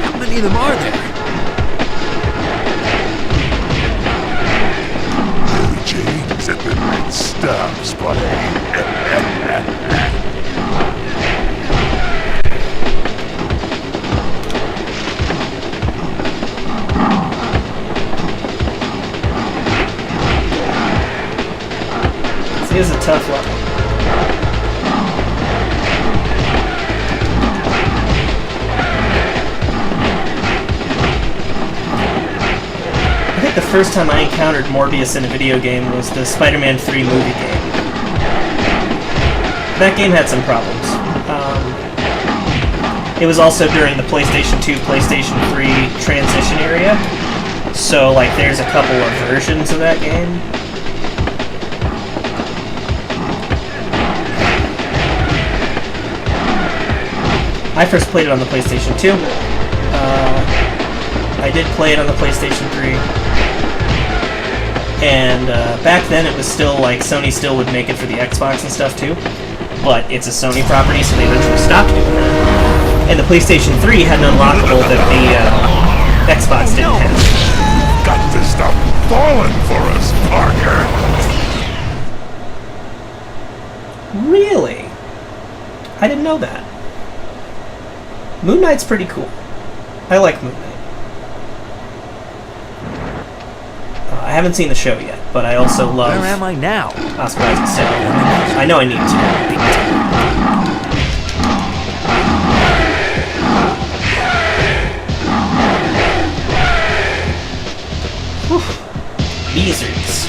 How many of them are there? Billy James at the right stops, buddy. This is a tough level. I think the first time I encountered Morbius in a video game was the Spider-Man 3 movie game. That game had some problems. It was also during the PlayStation 2, PlayStation 3 transition area, so like there's a couple of versions of that game. I first played it on the PlayStation 2. I did play it on the PlayStation 3. And back then it was still like Sony still would make it for the Xbox and stuff too. But it's a Sony property, so they eventually stopped doing that. And the PlayStation 3 had an unlockable that the Xbox didn't have. Got to stop falling for us, Parker. Really? I didn't know that. Moon Knight's pretty cool. I like Moon Knight. I haven't seen the show yet, but I also love... Where am I now? Oscar Isaac's Sarah. I know I need to. Beezers.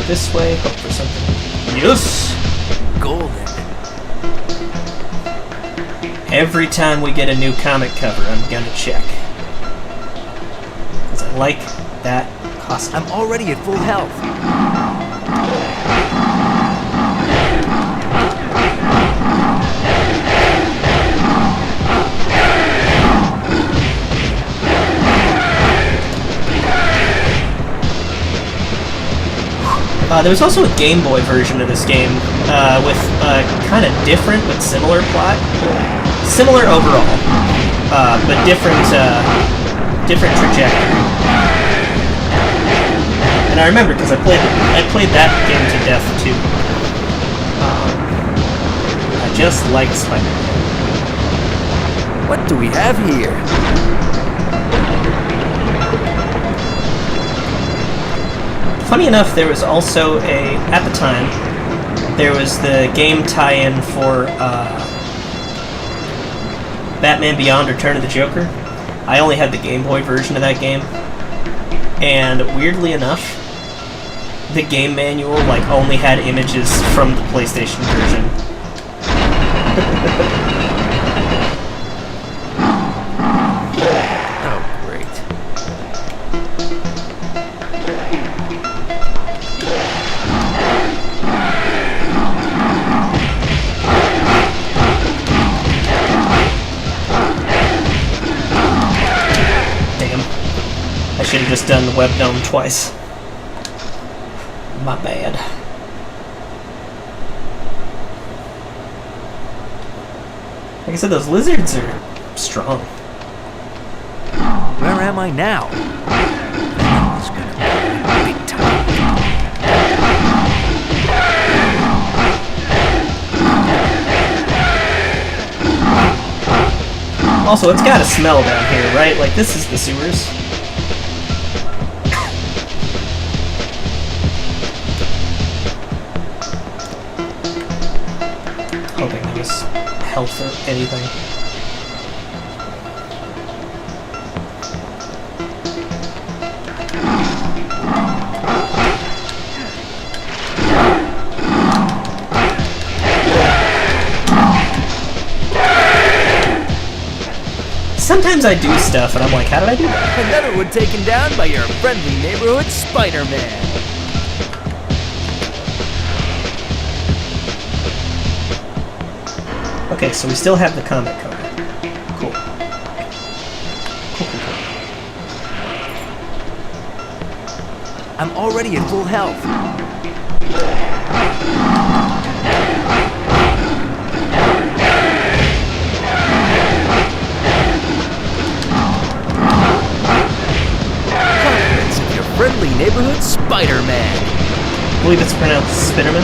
This way, hope for something. Yes! Golden. Every time we get a new comic cover, I'm gonna check. Because I like that costume. I'm already at full health. There was also a Game Boy version of this game with kind of different but similar plot. Similar overall, but different trajectory. And I remember because I played that game to death too. I just like Spider-Man. What do we have here? Funny enough, there was also at the time, there was the game tie-in for Batman Beyond: Return of the Joker. I only had the Game Boy version of that game, and weirdly enough, the game manual like only had images from the PlayStation version. Oh, great. I should have just done the web dome twice. My bad. Like I said, those lizards are strong. Where am I now? It's gonna be big time. Also, it's gotta smell down here, right? Like, this is the sewers. Hoping there was health or anything. Sometimes I do stuff and I'm like, how did I do that? Another one taken down by your friendly neighborhood Spider-Man. Okay, so we still have the comic cover. Cool. Cool. I'm already at full health. Compliments of your friendly neighborhood Spider-Man. I believe it's pronounced Spiderman.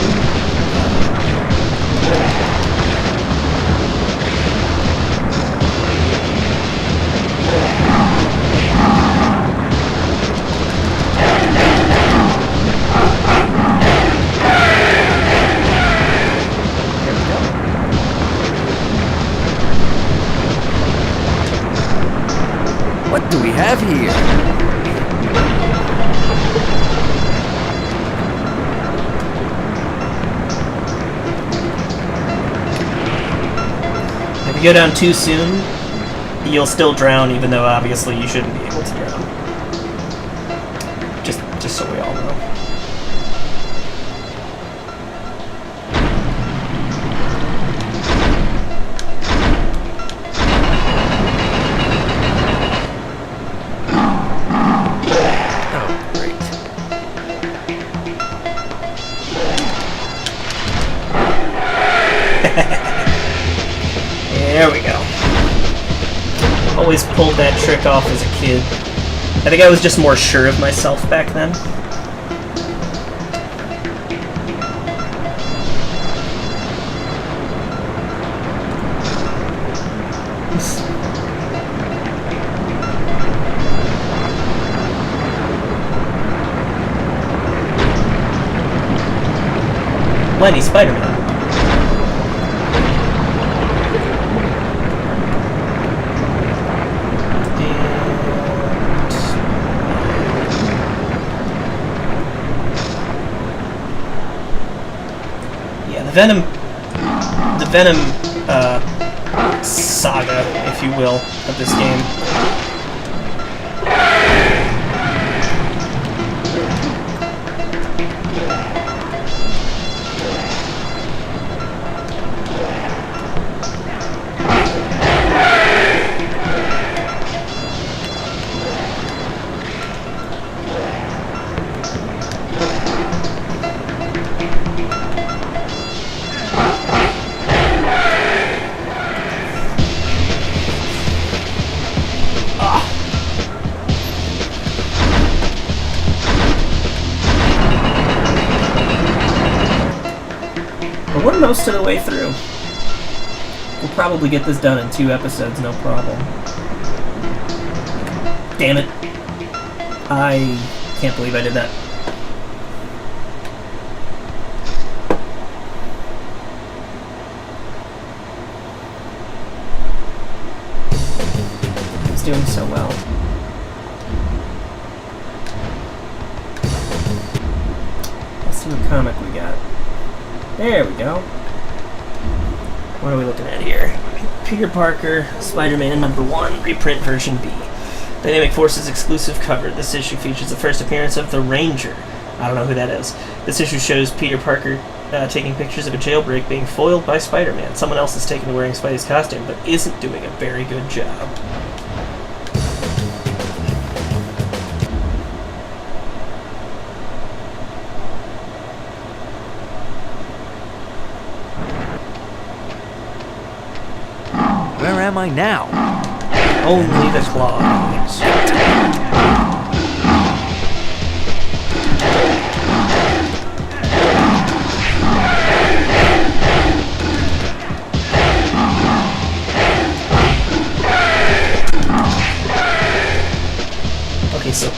What do we have here? If you go down too soon, you'll still drown, even though obviously you shouldn't be able to drown. Just so we all know. There we go. Always pulled that trick off as a kid. I think I was just more sure of myself back then. Lenny Spider-Man. The Venom saga, if you will, of this game. We're most of the way through. We'll probably get this done in 2 episodes, no problem. Damn it. I can't believe I did that. He's doing so well. Let's see what comic we got. There we go. What are we looking at here? Peter Parker, Spider-Man #1, reprint version B. Dynamic Forces exclusive cover. This issue features the first appearance of the Ranger. I don't know who that is. This issue shows Peter Parker taking pictures of a jailbreak being foiled by Spider-Man. Someone else is taken to wearing Spidey's costume, but isn't doing a very good job. Where am I now? Only the claws.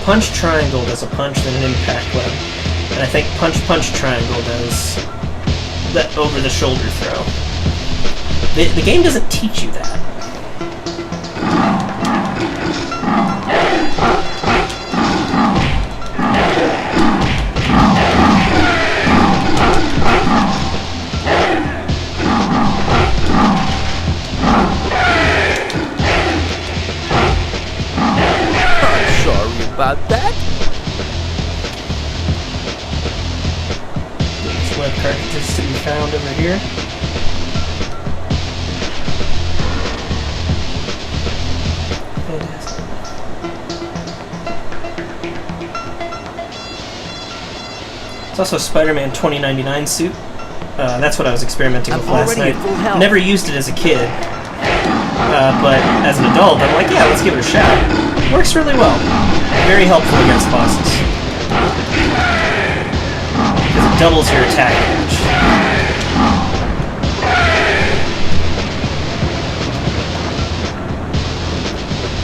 punch triangle does a punch and an impact web. And I think punch triangle does that over the shoulder throw. The game doesn't teach you that. About that? There's web cartridges to be found over here. Fantastic. It's also a Spider-Man 2099 suit. That's what I was experimenting with last night. Never used it as a kid, but as an adult, I'm like, yeah, let's give it a shot. Works really well. Very helpful against bosses. Because it doubles your attack damage.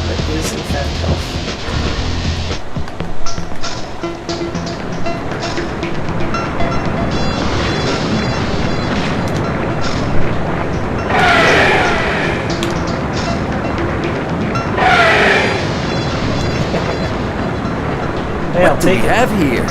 That is, in fact, health. Hey, what do we have here?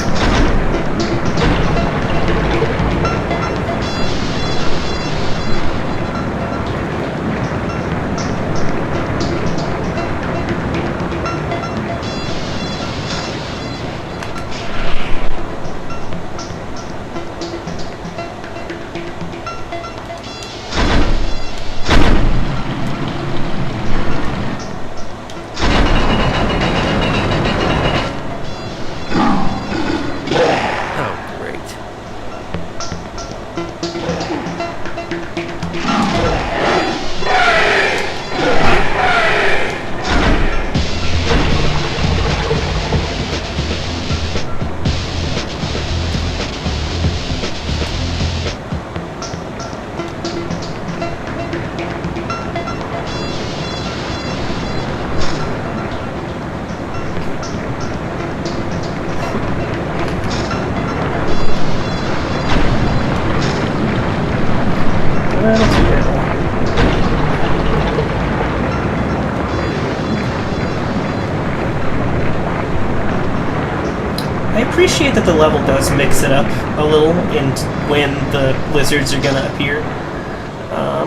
I appreciate that the level does mix it up a little in when the lizards are gonna appear.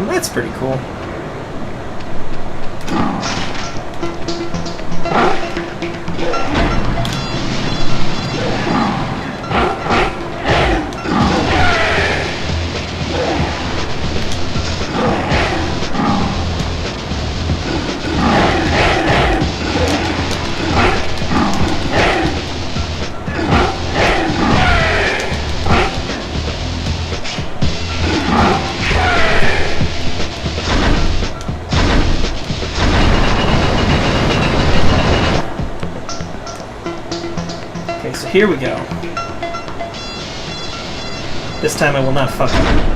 That's pretty cool. So here we go. This time I will not fuck up.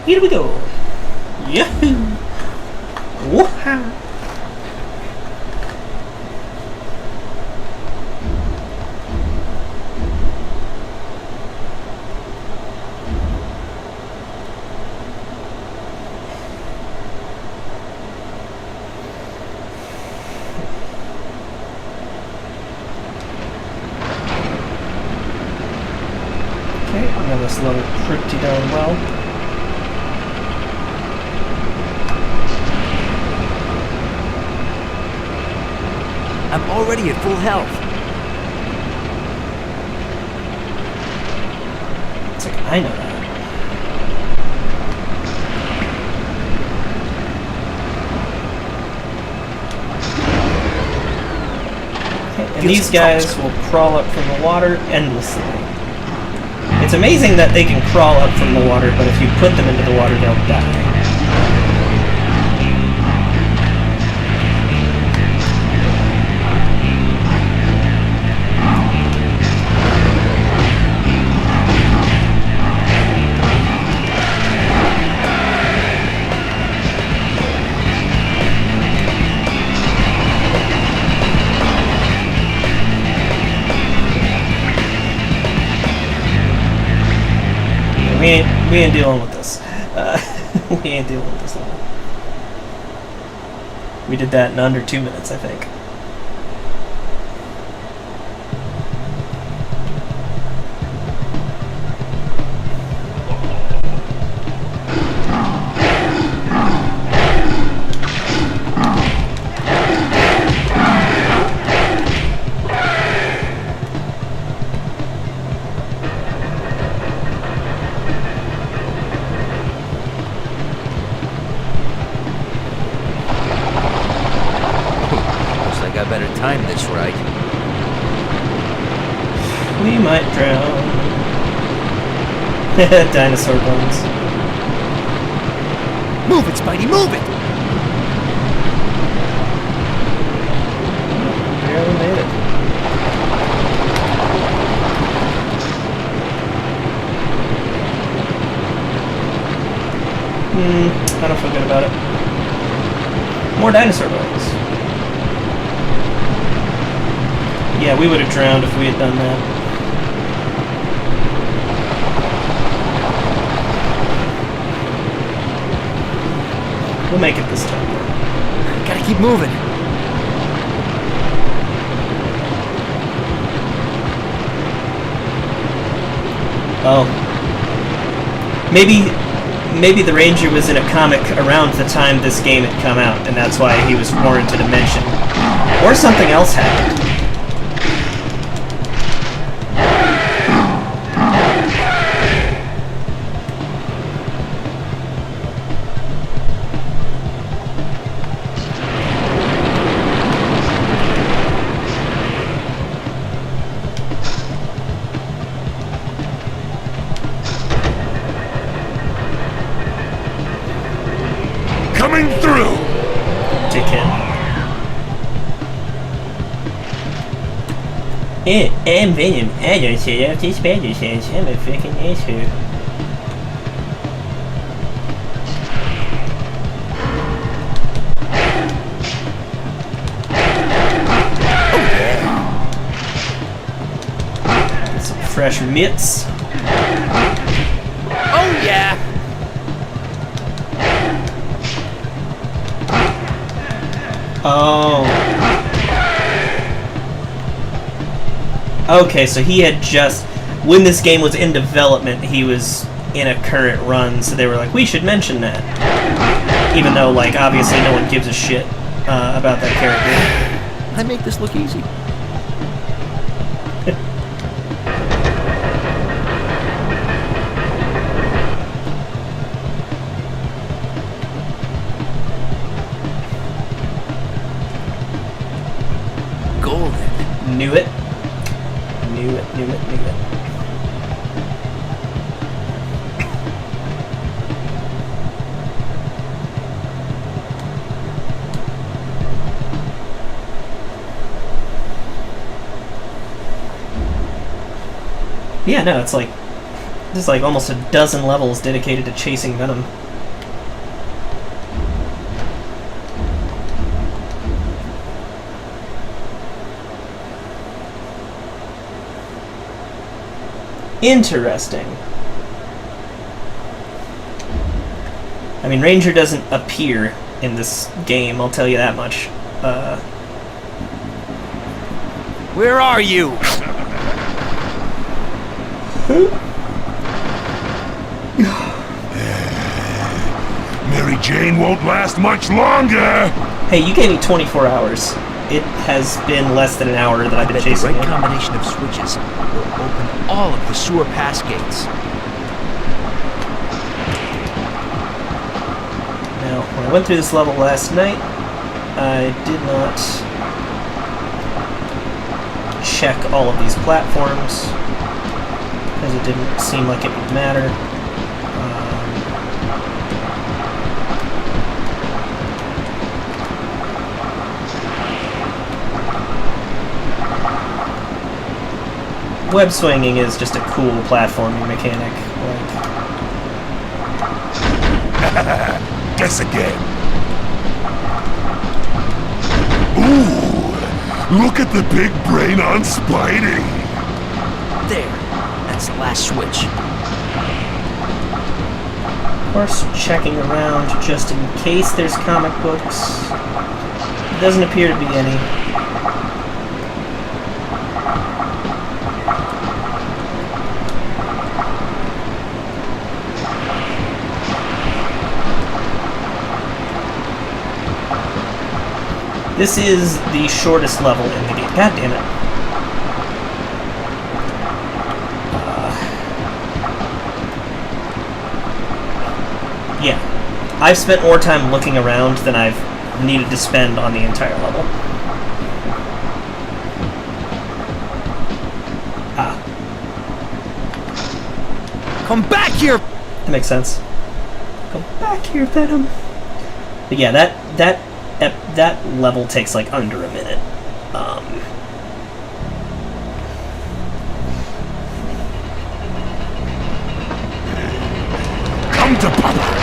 Here we go. Yahoo! Woohoo! Okay, I know this loaded pretty darn well. I'm already at full health. It's like, I know that. these guys will crawl up from the water endlessly. It's amazing that they can crawl up from the water, but if you put them into the water, they'll die. We ain't dealing with this. We ain't dealing with this level. We did that in under 2 minutes, I think. Time this right. We might drown. Dinosaur bones. Move it, Spidey, move it! Barely made it. I don't feel good about it. More dinosaur bones. Yeah, we would have drowned if we had done that. We'll make it this time. Gotta keep moving. Oh. Maybe the Ranger was in a comic around the time this game had come out, and that's why he was warranted a mention. Or something else happened. Coming through! Dickhead. I'm Venom. I don't say out this spider sense. I'm a freaking asshole. Oh yeah. Get some fresh mitts. Oh yeah. Oh. Okay, so he had just... When this game was in development, he was in a current run, so they were like, we should mention that. Even though, like, obviously no one gives a shit about that character. I make this look easy. Golden. Knew it. Knew it, knew it, knew it. Yeah, no, it's like... There's like almost a dozen levels dedicated to chasing Venom. Interesting. I mean, Ranger doesn't appear in this game, I'll tell you that much. Where are you? Mary Jane won't last much longer! Hey, you gave me 24 hours. It has been less than an hour that I've been chasing The it. right combination of switches will open all of the sewer pass gates. Now, when I went through this level last night, I did not check all of these platforms, because it didn't seem like it would matter. Web swinging is just a cool platforming mechanic. Guess again. Ooh, look at the big brain on Spidey. There. That's the last switch. Of course, checking around just in case there's comic books. There doesn't appear to be any. This is the shortest level in the game. God damn it. Yeah. I've spent more time looking around than I've needed to spend on the entire level. Ah. Come back here! That makes sense. Come back here, Venom. But yeah, that level takes like under a minute. Come to Papa.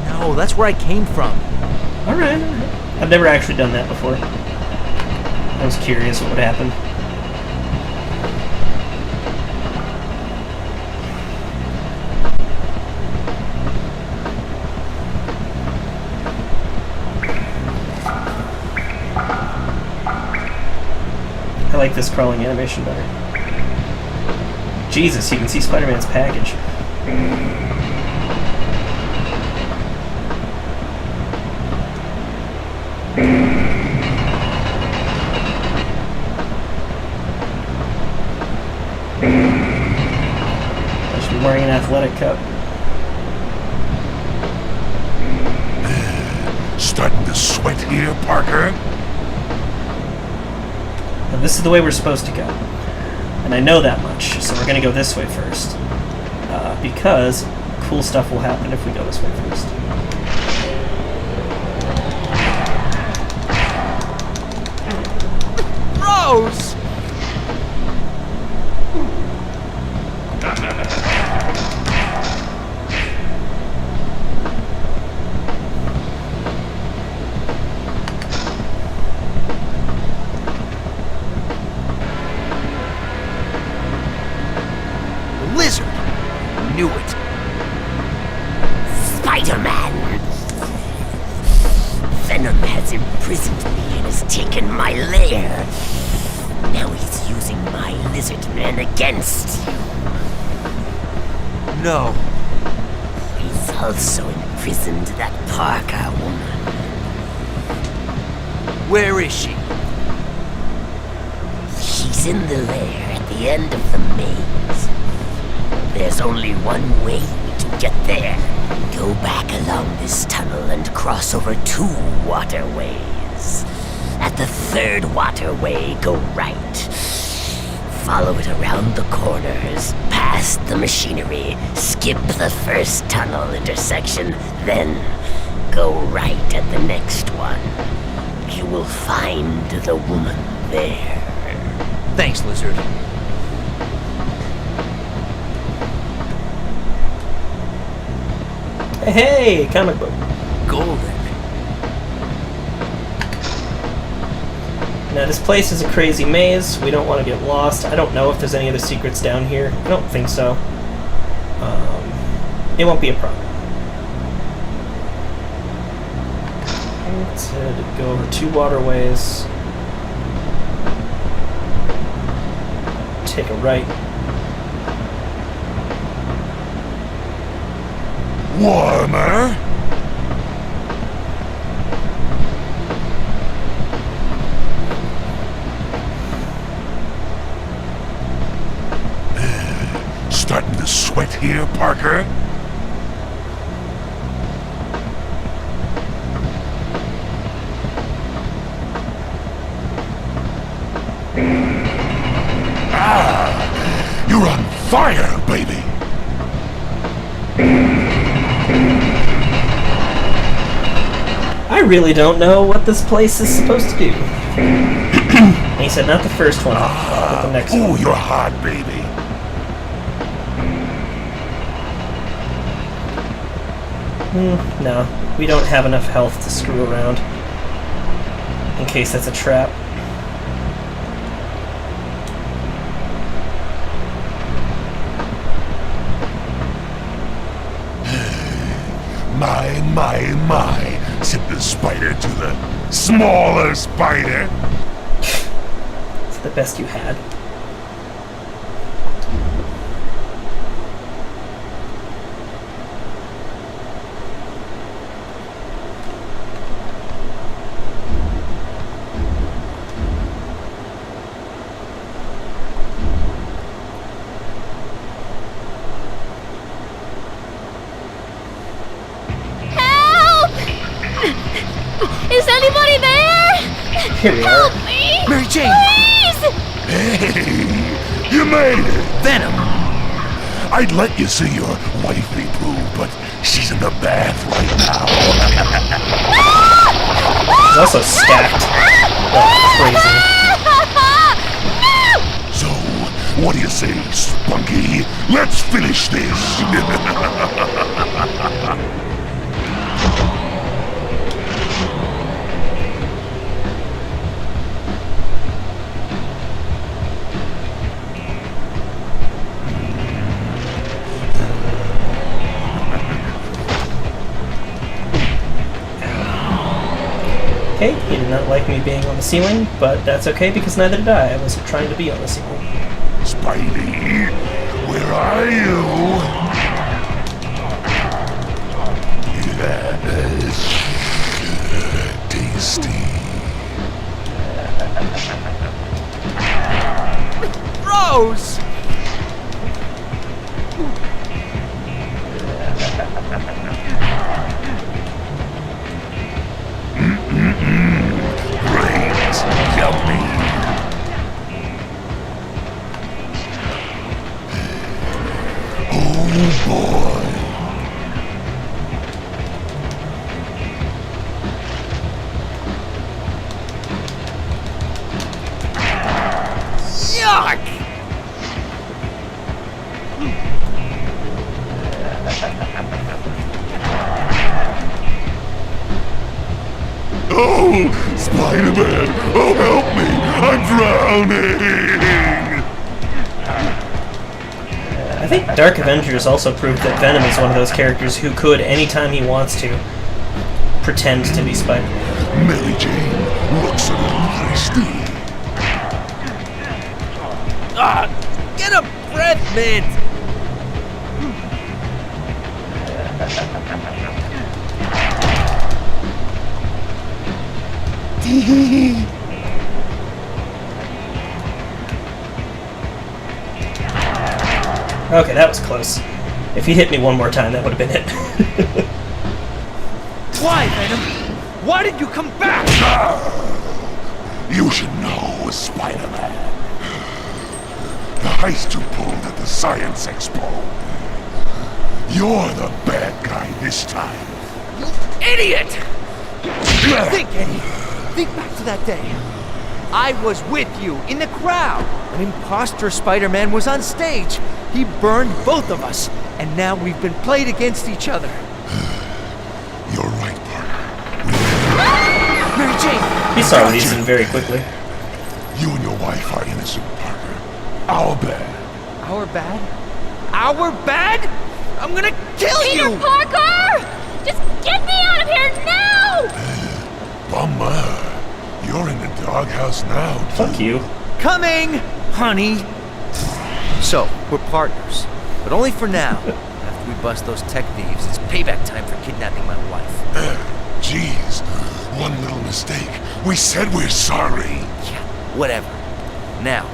No, that's where I came from. Alright. I've never actually done that before. I was curious what would happen. I like this crawling animation better. Jesus, you can see Spider-Man's package. I should be wearing an athletic cup. Starting to sweat here, Parker? Now, this is the way we're supposed to go. And I know that much, so we're going to go this way first. Because cool stuff will happen if we go this way first. Rose! Lizard! Knew it. Spider-Man! Venom has imprisoned me and has taken my lair. Now he's using my lizard man against you. No. He's also imprisoned that Parker woman. Where is she? She's in the lair at the end of the maze. There's only one way to get there. Go back along this tunnel and cross over 2 waterways. At the 3rd waterway, go right. Follow it around the corners, past the machinery, skip the first tunnel intersection, then go right at the next one. You will find the woman there. Thanks, Lizard. Hey, comic book. Golden. Now this place is a crazy maze. We don't want to get lost. I don't know if there's any other secrets down here. I don't think so. It won't be a problem. Let's go over 2 waterways. Take a right. Warmer? starting to sweat here, Parker? Ah, you're on fire, baby. I really don't know what this place is supposed to do. He said not the first one, but the next one. Oh, you're hot, baby. No, we don't have enough health to screw around. In case that's a trap. My, said the spider to the smaller spider. It's the best you had. Is anybody there? Here we are. Help me! Mary Jane! Please! Hey, you made it! Venom! I'd let you see your wifey poo, but she's in the bath right now. He's also stacked like crazy. So, what do you say, Spunky? Let's finish this. Okay, he did not like me being on the ceiling, but that's okay because neither did I. I wasn't trying to be on the ceiling. Spidey, where are you? Yes. Tasty. Rose! Great. Yummy. Oh boy. Yuck! Oh, Spider-Man! Oh, help me! I'm drowning! I think Dark Avengers also proved that Venom is one of those characters who could, anytime he wants to, pretend to be Spider-Man. Mary Jane looks a little thirsty. Get a breath mint! Okay, that was close. If he'd hit me one more time, that would have been it. Why, Venom? Why did you come back? You should know, Spider-Man. The heist you pulled at the Science Expo. You're the bad guy this time. Idiot! Think, Eddie. Think back to that day. I was with you, in the crowd. An imposter Spider-Man was on stage. He burned both of us, and now we've been played against each other. You're right, Parker. Mary Jane! He saw reason very quickly. You and your wife are innocent, Parker. Our bad. Our bad? Our bad? I'm gonna kill Peter you! Parker! Just get me out of here now! Bummer. You're in the doghouse now, too. Fuck you. Coming, honey. So, we're partners, but only for now. After we bust those tech thieves, it's payback time for kidnapping my wife. Jeez, one little mistake. We said we're sorry. Yeah, whatever. Now,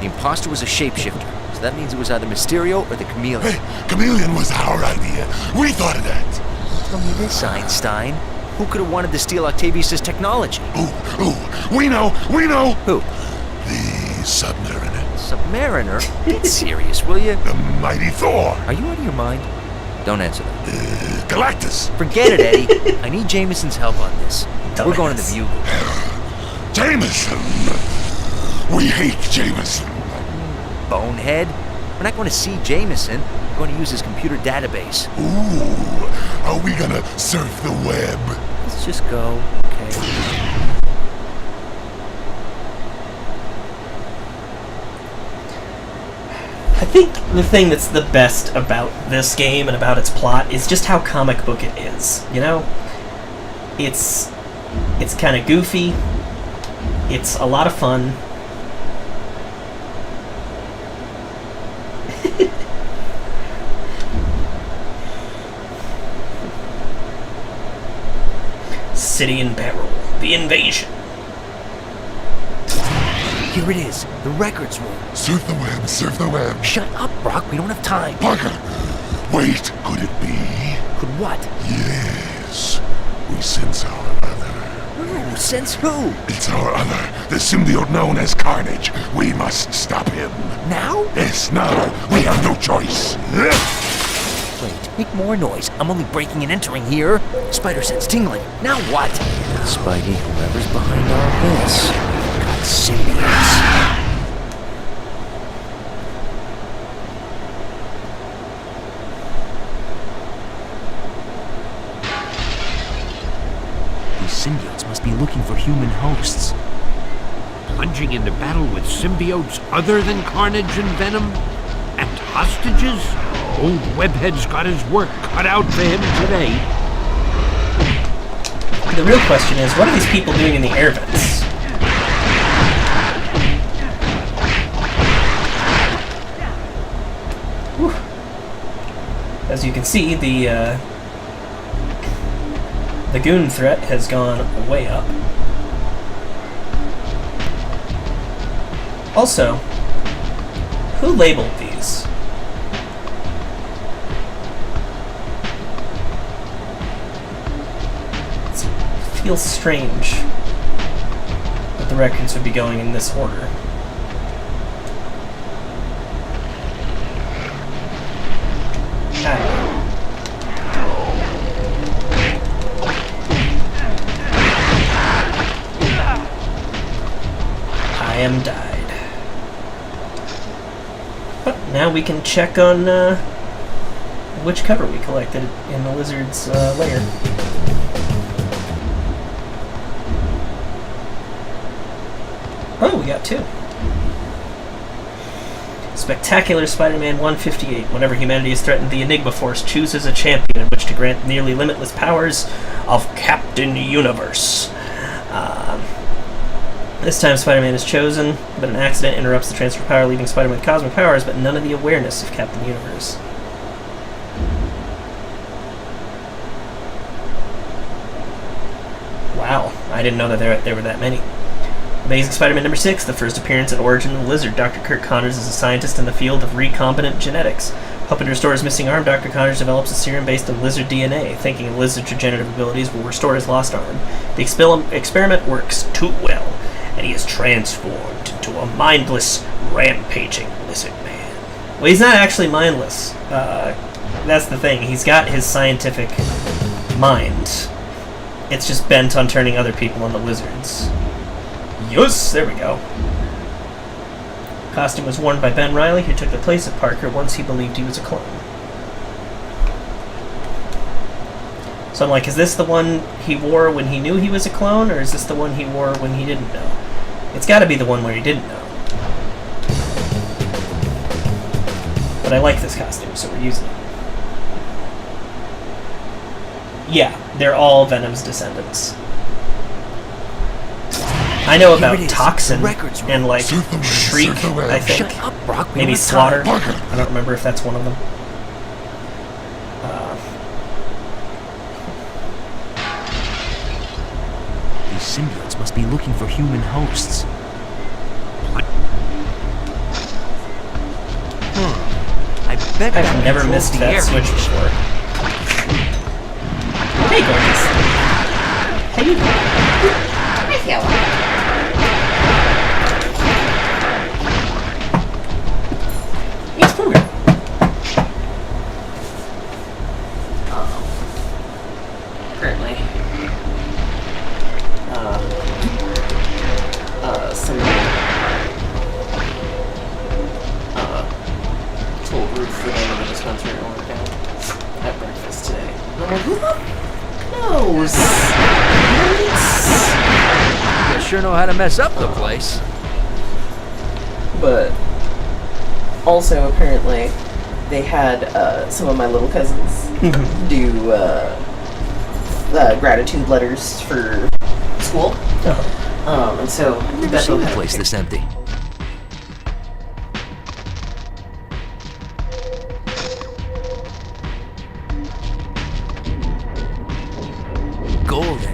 The imposter was a shapeshifter, so that means it was either Mysterio or the Chameleon. Hey, Chameleon was our idea. We thought of that. Tell me this, Einstein. Who could have wanted to steal Octavius' technology? We know! Who? The Submariner. Submariner? Get serious, will you? The mighty Thor. Are you out of your mind? Don't answer that. Galactus. Forget it, Eddie. I need Jameson's help on this. We're going to the Bugle. Jameson. We hate Jameson. Bonehead. We're not going to see Jameson. We're going to use his computer database. Ooh, are we gonna surf the web? Let's just go, okay? I think the thing that's the best about this game and about its plot is just how comic book it is, you know? It's kind of goofy. It's a lot of fun. City and Barrel, the invasion. Here it is, the records room. Surf the web, surf the web. Shut up, Brock, we don't have time. Parker, wait, could it be? Could what? Yes, we sense our other. Who? Sense who? It's our other, the symbiote known as Carnage. We must stop him. Now? Yes, now. We have no choice. Wait, make more noise. I'm only breaking and entering here. Spider sense tingling. Now what? Spidey, whoever's behind all this. Got symbiotes. These symbiotes must be looking for human hosts. Plunging into battle with symbiotes other than Carnage and Venom? And hostages? Old Webhead's got his work cut out for him today. The real question is, what are these people doing in the air vents? Whew. As you can see, the goon threat has gone way up. Also, who labeled these? It feels strange that the records would be going in this order. I am died. But now we can check on which cover we collected in the lizard's lair. Oh, we got two. Spectacular Spider-Man 158. Whenever humanity is threatened, the Enigma Force chooses a champion in which to grant nearly limitless powers of Captain Universe. This time Spider-Man is chosen, but an accident interrupts the transfer of power, leaving Spider-Man with cosmic powers, but none of the awareness of Captain Universe. Wow, I didn't know that there were that many. Amazing Spider-Man number 6, the first appearance and origin of the Lizard. Dr. Kirk Connors is a scientist in the field of recombinant genetics. Hoping to restore his missing arm, Dr. Connors develops a serum based on lizard DNA, thinking the lizard's regenerative abilities will restore his lost arm. The experiment works too well, and he is transformed into a mindless, rampaging lizard man. Well, he's not actually mindless. That's the thing. He's got his scientific mind. It's just bent on turning other people into lizards. Yes, there we go. Costume was worn by Ben Reilly, who took the place of Parker once he believed he was a clone. So I'm like, is this the one he wore when he knew he was a clone, or is this the one he wore when he didn't know? It's got to be the one where he didn't know. But I like this costume, so we're using it. Yeah, they're all Venom's descendants. I know about Toxin and, like, Shriek, I think. Shut up, Brock. Maybe Slaughter. I don't remember if that's one of them. These symbiotes must be looking for human hosts. I bet I've that never controls missed the that air switch conditioning. before. Hey, gorgeous. How you doing? Hi, Phil. Yes, program. Currently. Somebody told Ruth that I'm in the dispensary to work out at breakfast today. And I'm like, who the knows? You sure know how to mess up the place. But also, apparently, they had some of my little cousins do gratitude letters for school. And so I've never Bethel seen a had place this empty. Golden.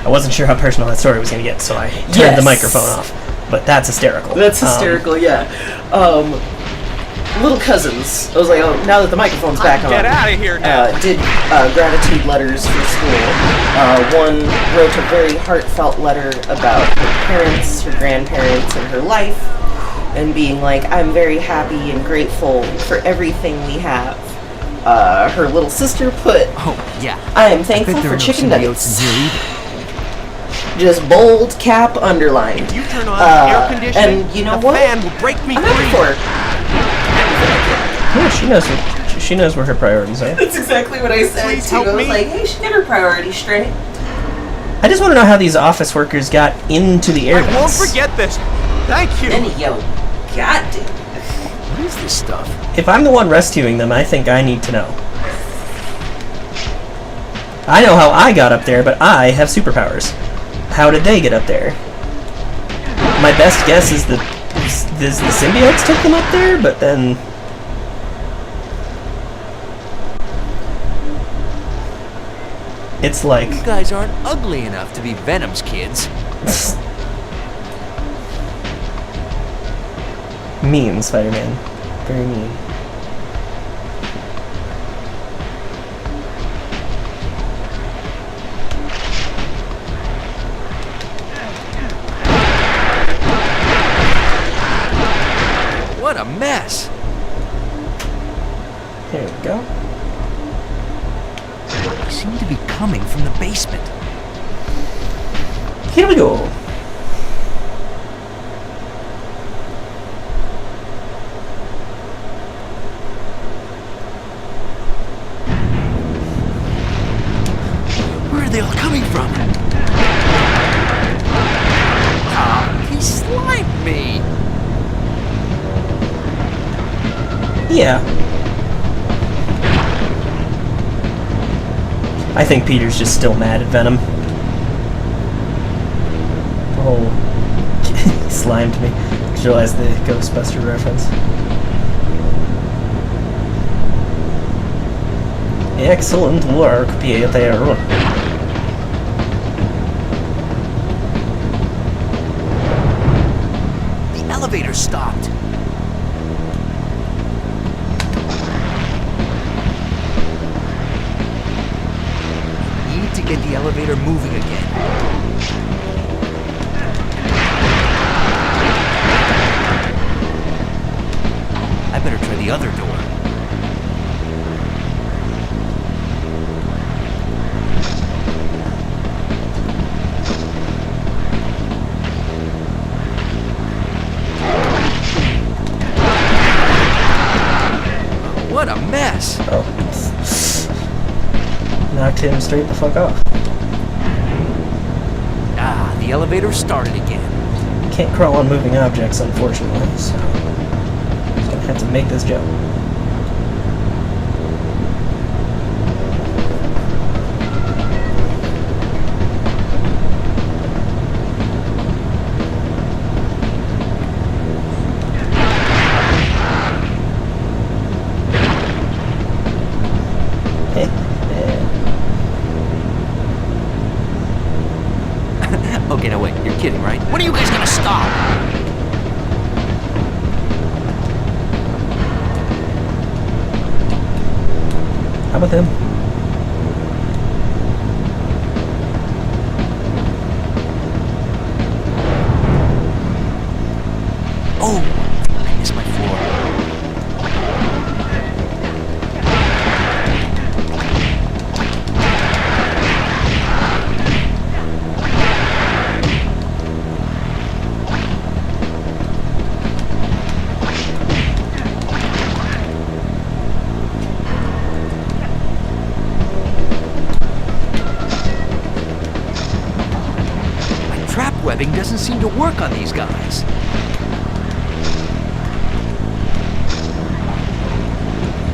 I wasn't sure how personal that story was going to get, so I turned Yes. the microphone off. But that's hysterical. That's hysterical, yeah. Little cousins. I was like, oh, now that the microphone's back on. Get out of here now. Did gratitude letters for school. One wrote a very heartfelt letter about her parents, her grandparents, and her life, and being like, I'm very happy and grateful for everything we have. Her little sister put, Oh, yeah. I am thankful for chicken nuggets. Just bold cap underlined. You turn on the air conditioning, and you know the what? fan will break me I'm happy free. for her. Yeah, she knows where her priorities are. That's exactly what I said Please too. help I was me. like, hey, she got her priorities straight. I just want to know how these office workers got into the air I won't vents. forget this. Thank you. Then yo, goddamn. What is this stuff? If I'm the one rescuing them, I think I need to know. I know how I got up there, but I have superpowers. How did they get up there? My best guess is the symbiotes took them up there, but then... It's like... You guys aren't ugly enough to be Venom's kids. Mean, Spider-Man. Very mean. What a mess. There we go. They seem to be coming from the basement. Here we go. Where are they all coming from? Ah, he slimed me. Yeah. I think Peter's just still mad at Venom. Oh, he slimed me. Just realized the Ghostbuster reference. Excellent work, Peter. The elevator stopped. Need to get the elevator moving again. I better try the other door. What a mess! Oh. Knocked him straight the fuck off. Ah, the elevator started again. Can't crawl on moving objects, unfortunately, so... just gonna have to make this jump. with him. Oh, I missed my floor. My trap webbing doesn't seem to work on these guys.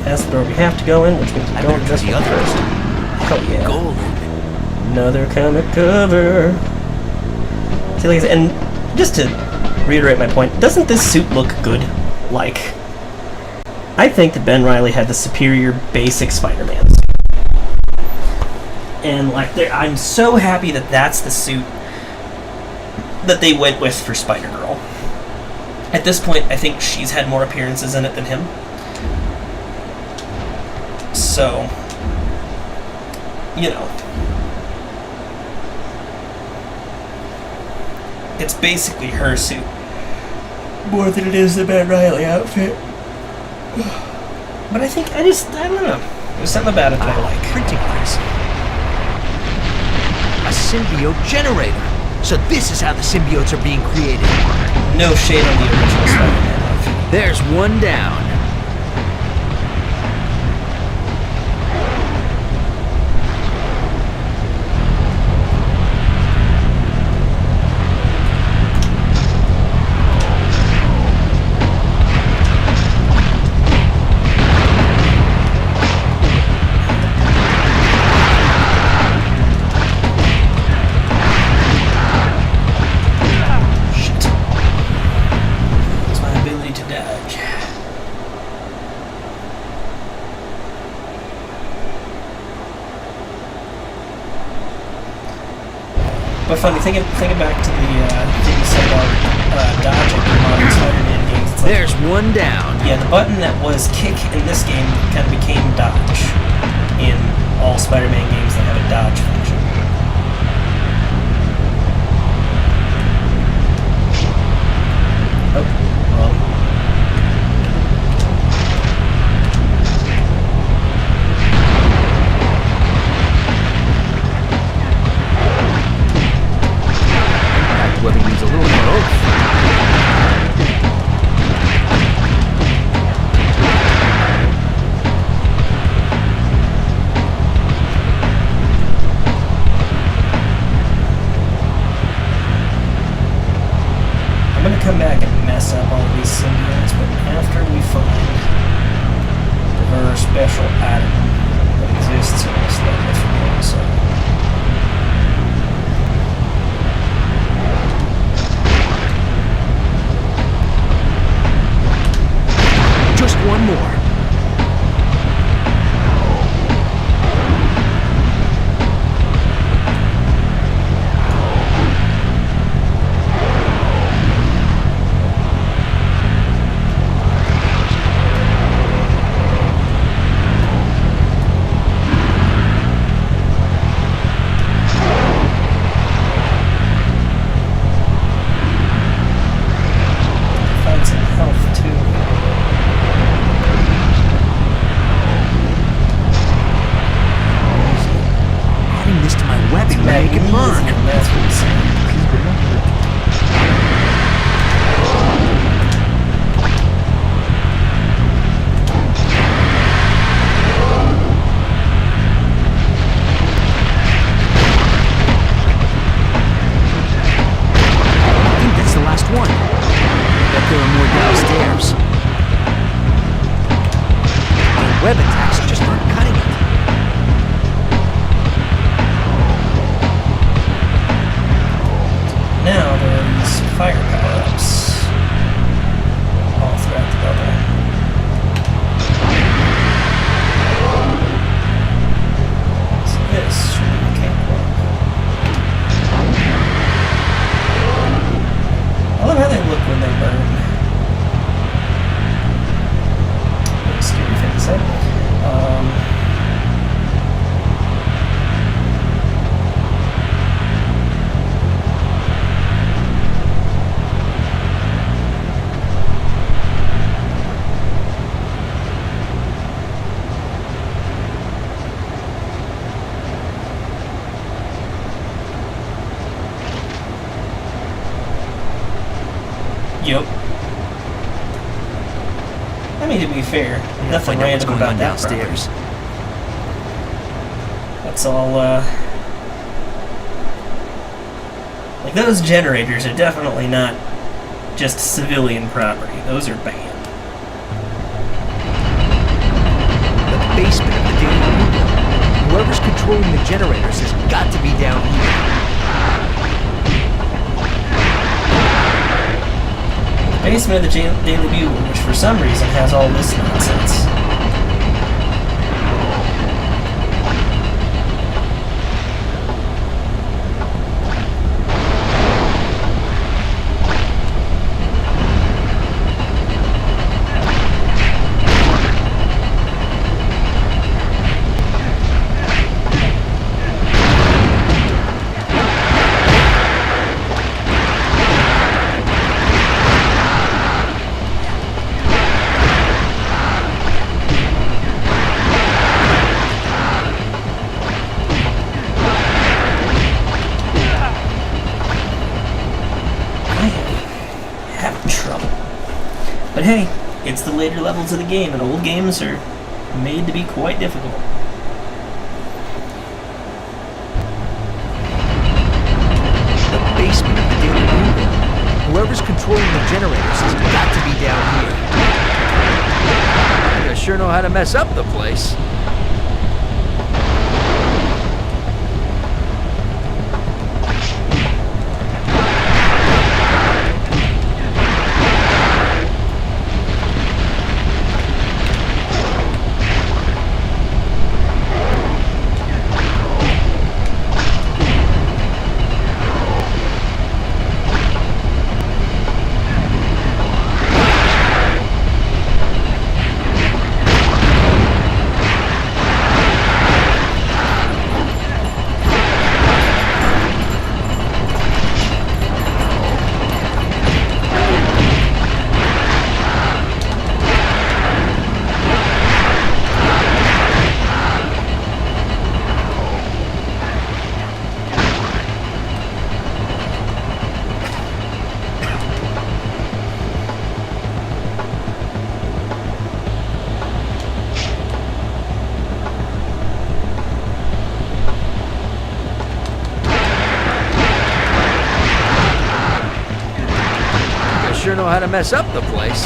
That's the door we have to go in, which means we don't just the other first. Hell yeah. Golden. Another comic cover. See, like, and just to reiterate my point, doesn't this suit look good? Like, I think that Ben Reilly had the superior basic Spider-Man suit. And, like, I'm so happy that that's the suit that they went with for Spider-Girl. At this point, I think she's had more appearances in it than him. So, you know, it's basically her suit more than it is the Ben Reilly outfit. But I don't know. There's something about it that I like. Printing press. A symbiote generator. So this is how the symbiotes are being created. No shade on the original Spider-Man outfit. There's one down. But funny, thinking back to the thing you said about dodging in modern Spider-Man games. It's like, there's one down. Yeah, the button that was kick in this game kind of became dodge in all Spider-Man games that have a dodge function. Oh, wrong. Webbing needs a little more oomph. I'm gonna come back and mess up all these symbiotes, but after we find the very special item that exists in this level from the inside. Just one more. Find some health too. mean, to be fair, nothing Find out what's random going about on that downstairs. property. That's all, like, those generators are definitely not just civilian property. Those are banned. The basement of the Daily Bugle. Whoever's controlling the generators has got to be down here. The basement of the Daily Bugle, which for some reason has all this nonsense. But hey, it's the later levels of the game, and old games are made to be quite difficult. The basement of the Daily Bugle. Whoever's controlling the generators has got to be down here. You sure know how to mess up the place. Sure know how to mess up the place.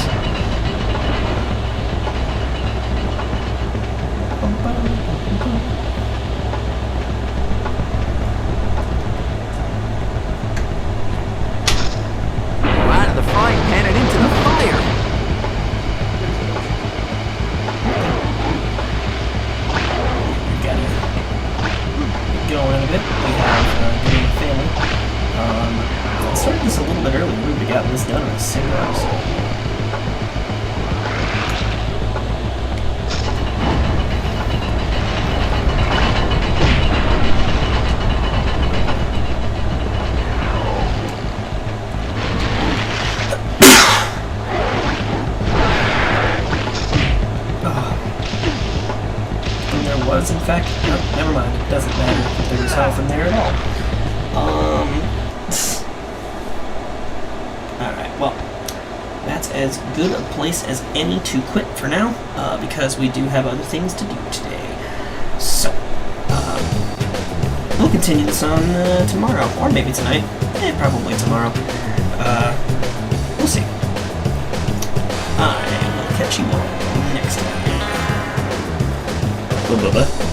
Out of the frying pan and into the fire. We've got to go in a bit. We have the family. I started this a little bit early. We would have gotten this done in a single episode. And there was, in fact, no, never mind. It doesn't matter if there was health in there at all. Alright, well, that's as good a place as any to quit for now, because we do have other things to do today. So, we'll continue this on tomorrow, or maybe tonight. Probably tomorrow. We'll see. I will catch you all next time. Bye-bye.